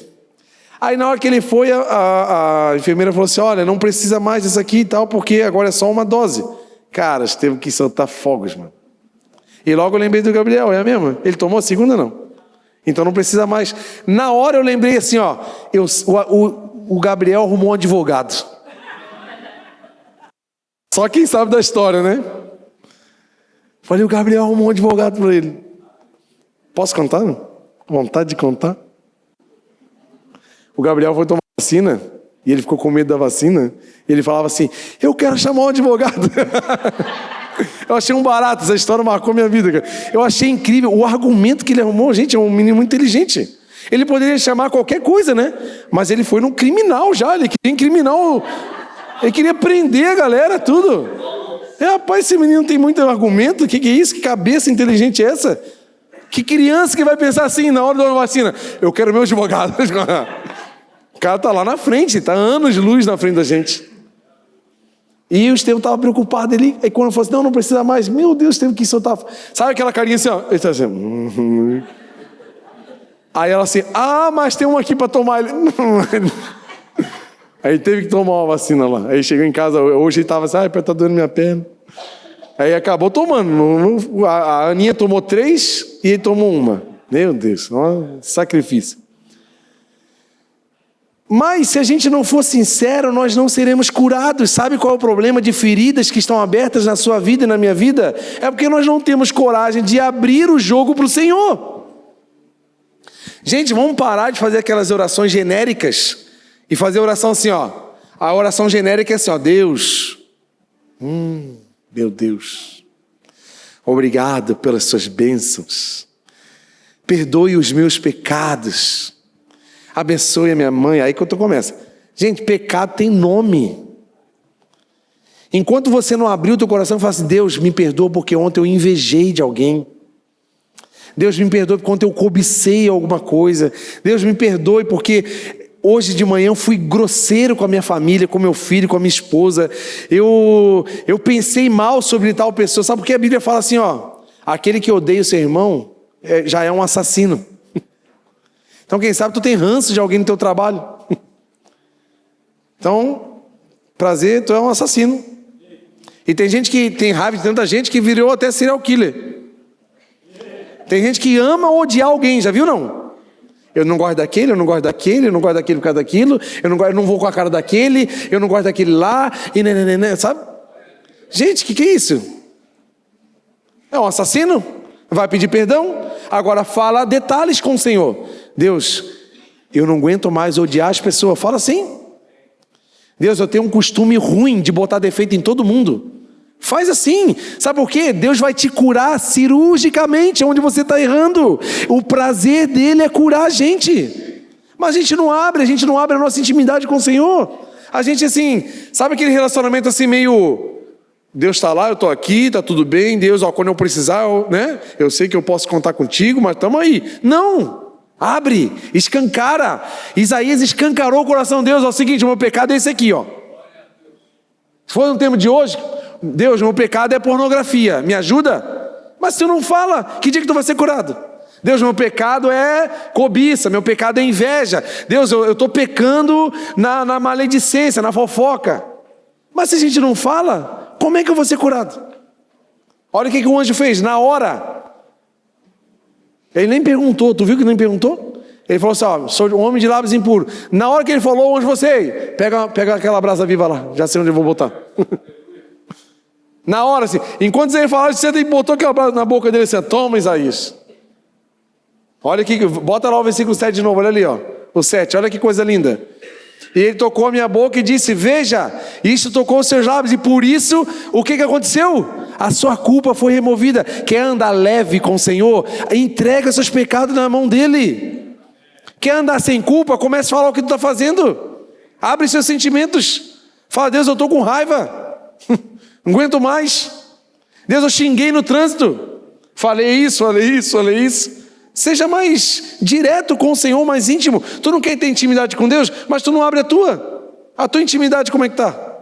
[SPEAKER 1] Aí na hora que ele foi, a enfermeira falou assim: olha, não precisa mais disso aqui e tal, porque agora é só uma dose. Cara, teve que soltar fogos, mano. E logo eu lembrei do Gabriel, é a mesma? Ele tomou a segunda, não? Então não precisa mais. Na hora eu lembrei assim, o Gabriel arrumou um advogado. Só quem sabe da história, né? Falei: o Gabriel arrumou um advogado para ele. Posso contar? Não? Vontade de contar? O Gabriel foi tomar vacina E ele ficou com medo da vacina. E ele falava assim, eu quero chamar um advogado. Eu achei um barato, essa história marcou minha vida, cara. Eu achei incrível o argumento que ele arrumou. Gente, é um menino muito inteligente. Ele poderia chamar qualquer coisa, né? Mas ele foi num criminal já. Ele queria incriminar Ele queria prender a galera, tudo. Rapaz, esse menino tem muito argumento. O que é isso? Que cabeça inteligente é essa? Que criança que vai pensar assim na hora da vacina? Eu quero meu advogado. O cara tá lá na frente, tá anos de luz na frente da gente. E o Estevão estava preocupado. Aí quando eu falei assim, não precisa mais. Meu Deus, Estevão, que soltar. Sabe aquela carinha assim, ó? Ele tá assim. Aí ela assim, mas tem um aqui para tomar. Aí teve que tomar uma vacina lá. Aí chegou em casa, hoje ele estava assim, tá doendo minha perna. Aí acabou tomando. A Aninha tomou 3 e ele tomou 1. Meu Deus, sacrifício. Mas se a gente não for sincero, nós não seremos curados. Sabe qual é o problema de feridas que estão abertas na sua vida e na minha vida? É porque nós não temos coragem de abrir o jogo para o Senhor. Gente, vamos parar de fazer aquelas orações genéricas e fazer a oração assim, ó. A oração genérica é assim, ó. Deus, meu Deus, obrigado pelas suas bênçãos. Perdoe os meus pecados. Abençoe a minha mãe. Aí que eu começo. Gente, pecado tem nome. Enquanto você não abriu o teu coração e fala assim, Deus, me perdoa porque ontem eu invejei de alguém. Deus, me perdoe porque ontem eu cobicei alguma coisa. Deus, me perdoe porque hoje de manhã eu fui grosseiro com a minha família, com meu filho, com a minha esposa. Eu pensei mal sobre tal pessoa. Sabe por que a Bíblia fala assim, ó? Aquele que odeia o seu irmão já é um assassino. Então, quem sabe tu tem ranço de alguém no teu trabalho. Então, prazer, tu é um assassino. E tem gente que tem raiva de tanta gente que virou até serial killer. Tem gente que ama odiar alguém, já viu não? Eu não gosto daquele, eu não gosto daquele, eu não gosto daquele por causa daquilo, eu não vou com a cara daquele, eu não gosto daquele lá, e né, sabe? Gente, que é isso? É um assassino? Vai pedir perdão? Agora fala detalhes com o Senhor. Deus, eu não aguento mais odiar as pessoas. Fala assim. Deus, eu tenho um costume ruim de botar defeito em todo mundo. Faz assim. Sabe por quê? Deus vai te curar cirurgicamente onde você está errando. O prazer dele é curar a gente. Mas a gente não abre a nossa intimidade com o Senhor. A gente assim, sabe aquele relacionamento assim meio... Deus está lá, eu estou aqui, está tudo bem. Deus, quando eu precisar, eu sei que eu posso contar contigo, mas estamos aí. Não! Abre, escancara. Isaías escancarou o coração de Deus. É o seguinte, o meu pecado é esse aqui, ó. Se for no tema de hoje, Deus, meu pecado é pornografia, me ajuda? Mas se tu não fala, que dia que tu vai ser curado? Deus, meu pecado é cobiça, meu pecado é inveja. Deus, eu estou pecando na maledicência, na fofoca. Mas se a gente não fala, como é que eu vou ser curado? Olha o que o anjo fez, na hora. Ele nem perguntou, tu viu que nem perguntou? Ele falou assim, sou um homem de lábios impuros. Na hora que ele falou, onde você? Pega aquela brasa viva lá, já sei onde eu vou botar. Na hora assim, enquanto ele falava, você botou aquela brasa na boca dele assim, toma Isaías. Olha aqui, bota lá o versículo 7 de novo, olha ali, ó. O 7, olha que coisa linda. E ele tocou a minha boca e disse, veja, isso tocou os seus lábios, e por isso, o que aconteceu? A sua culpa foi removida. Quer andar leve com o Senhor? Entrega seus pecados na mão dele. Quer andar sem culpa? Comece a falar o que tu está fazendo. Abre seus sentimentos. Fala, Deus, eu estou com raiva. Não aguento mais. Deus, eu xinguei no trânsito. Falei isso. Seja mais direto com o Senhor, mais íntimo. Tu não quer ter intimidade com Deus, mas tu não abre a tua intimidade, como é que está?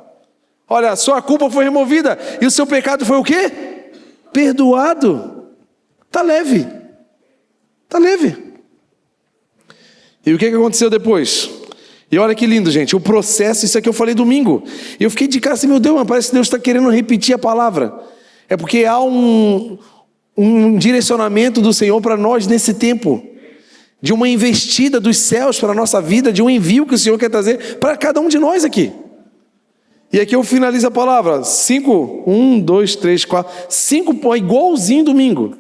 [SPEAKER 1] Olha, a sua culpa foi removida, e o seu pecado foi o quê? Perdoado. Está leve. E o que aconteceu depois? E olha que lindo, gente, o processo, isso aqui eu falei domingo, e eu fiquei de cara assim, meu Deus, mas parece que Deus está querendo repetir a palavra. É porque há um direcionamento do Senhor para nós nesse tempo, de uma investida dos céus para a nossa vida, de um envio que o Senhor quer trazer para cada um de nós aqui. E aqui eu finalizo a palavra, 5, 1, 2, 3, 4, 5, igualzinho domingo.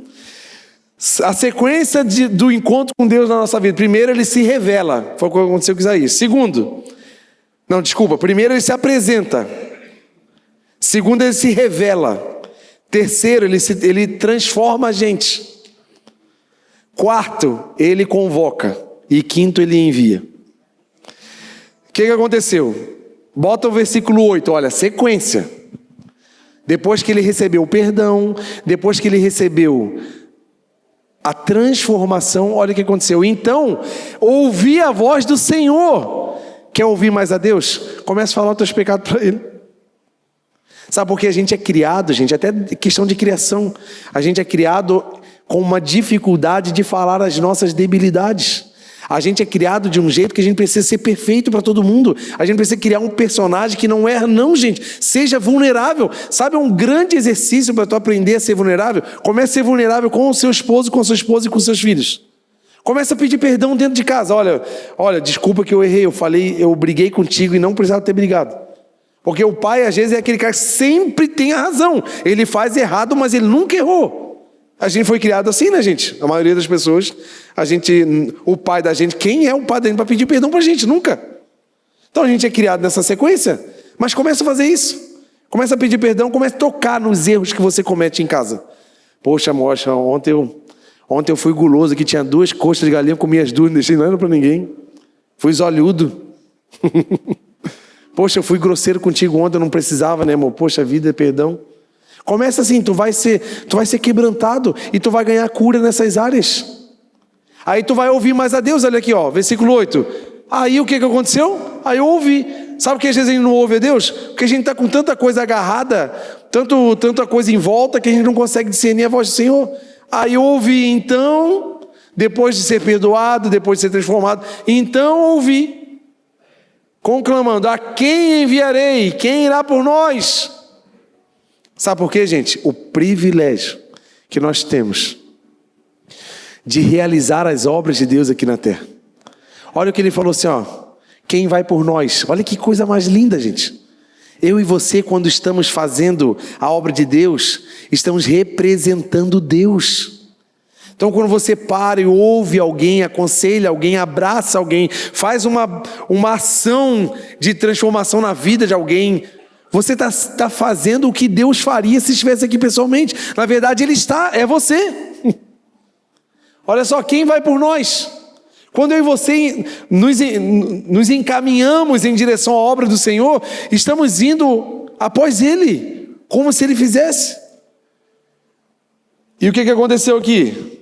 [SPEAKER 1] A sequência do encontro com Deus na nossa vida. Primeiro, ele se revela, foi o que aconteceu com Isaías. Segundo, Não, desculpa. Primeiro, ele se apresenta. Segundo, ele se revela. Terceiro, ele transforma a gente. Quarto, ele convoca. E quinto, ele envia. O que aconteceu? Bota o versículo 8, olha, sequência. Depois que ele recebeu o perdão, depois que ele recebeu a transformação, olha o que aconteceu. Então, ouvi a voz do Senhor. Quer ouvir mais a Deus? Comece a falar os teus pecados para Ele. Sabe por que a gente é criado, gente? Até questão de criação. A gente é criado com uma dificuldade de falar as nossas debilidades. A gente é criado de um jeito que a gente precisa ser perfeito para todo mundo. A gente precisa criar um personagem que não erra, não, gente. Seja vulnerável. Sabe, é um grande exercício para tu aprender a ser vulnerável. Comece a ser vulnerável com o seu esposo, com a sua esposa e com os seus filhos. Comece a pedir perdão dentro de casa. Olha, desculpa que eu errei, eu briguei contigo e não precisava ter brigado. Porque o pai, às vezes, é aquele cara que sempre tem a razão. Ele faz errado, mas ele nunca errou. A gente foi criado assim, né, gente? A maioria das pessoas, o pai da gente, quem é o pai da gente para pedir perdão para a gente? Nunca. Então a gente é criado nessa sequência, mas começa a fazer isso. Começa a pedir perdão, começa a tocar nos erros que você comete em casa. Poxa, moça, ontem eu fui guloso, que tinha 2 coxas de galinha, comi as 2, não deixei nada para ninguém. Fui zolhudo. Poxa, eu fui grosseiro contigo ontem, eu não precisava, né, amor? Poxa vida, perdão. Começa assim, tu vai ser quebrantado e tu vai ganhar cura nessas áreas. Aí tu vai ouvir mais a Deus, olha aqui, ó, versículo 8. Aí o que aconteceu? Aí eu ouvi. Sabe por que às vezes a gente não ouve a Deus? Porque a gente está com tanta coisa agarrada, tanta coisa em volta, que a gente não consegue discernir a voz do Senhor. Aí eu ouvi, então, depois de ser perdoado, depois de ser transformado, então ouvi, conclamando: a quem enviarei? Quem irá por nós? Sabe por quê, gente? O privilégio que nós temos de realizar as obras de Deus aqui na terra. Olha o que ele falou assim, ó: quem vai por nós? Olha que coisa mais linda, gente. Eu e você, quando estamos fazendo a obra de Deus, estamos representando Deus. Então, quando você para e ouve alguém, aconselha alguém, abraça alguém, faz uma ação de transformação na vida de alguém, você está fazendo o que Deus faria se estivesse aqui pessoalmente. Na verdade, Ele está, é você. Olha só, quem vai por nós? Quando eu e você nos encaminhamos em direção à obra do Senhor, estamos indo após Ele, como se Ele fizesse. E o que aconteceu aqui?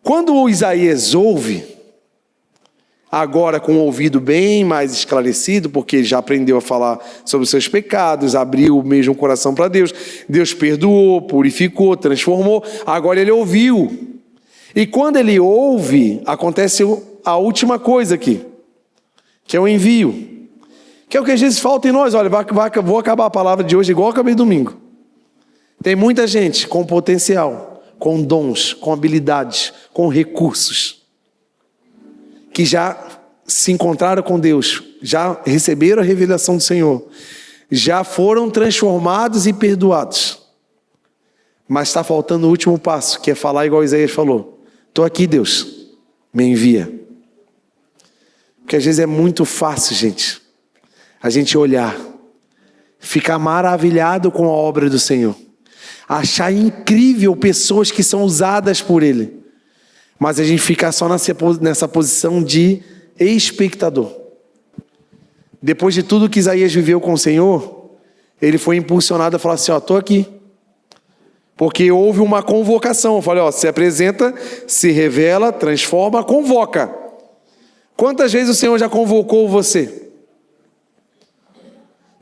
[SPEAKER 1] Quando o Isaías ouve, agora com o ouvido bem mais esclarecido, porque ele já aprendeu a falar sobre os seus pecados, abriu mesmo o coração para Deus, Deus perdoou, purificou, transformou, agora ele ouviu. E quando ele ouve, acontece a última coisa aqui, que é o envio, que é o que às vezes falta em nós. Olha, vou acabar a palavra de hoje igual eu acabei domingo. Tem muita gente com potencial, com dons, com habilidades, com recursos, que já se encontraram com Deus, já receberam a revelação do Senhor, já foram transformados e perdoados, mas está faltando o último passo, que é falar igual Isaías falou: estou aqui, Deus, me envia. Porque às vezes é muito fácil, gente, a gente olhar, ficar maravilhado com a obra do Senhor, achar incrível pessoas que são usadas por Ele, mas a gente fica só nessa posição de espectador. Depois de tudo que Isaías viveu com o Senhor, ele foi impulsionado a falar assim: ó, estou aqui. Porque houve uma convocação. Eu falei, ó, se apresenta, se revela, transforma, convoca. Quantas vezes o Senhor já convocou você?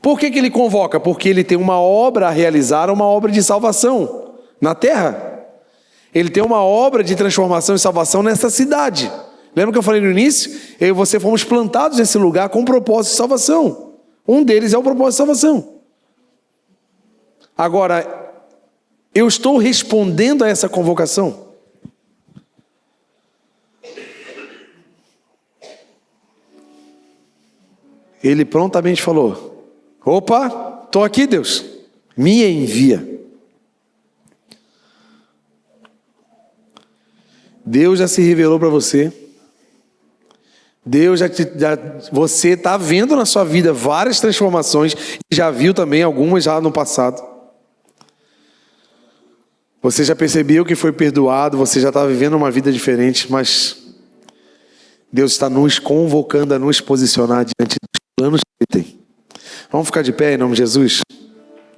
[SPEAKER 1] Por que Ele convoca? Porque Ele tem uma obra a realizar, uma obra de salvação na terra. Ele tem uma obra de transformação e salvação nessa cidade. Lembra que eu falei no início? Eu e você fomos plantados nesse lugar com um propósito de salvação. Um deles é o propósito de salvação. Agora, eu estou respondendo a essa convocação? Ele prontamente falou: opa, estou aqui, Deus, me envia. Deus já se revelou para você. Deus você está vendo na sua vida várias transformações, e já viu também algumas já no passado. Você já percebeu que foi perdoado, você já está vivendo uma vida diferente, mas Deus está nos convocando a nos posicionar diante dos planos que Ele tem. Vamos ficar de pé em nome de Jesus?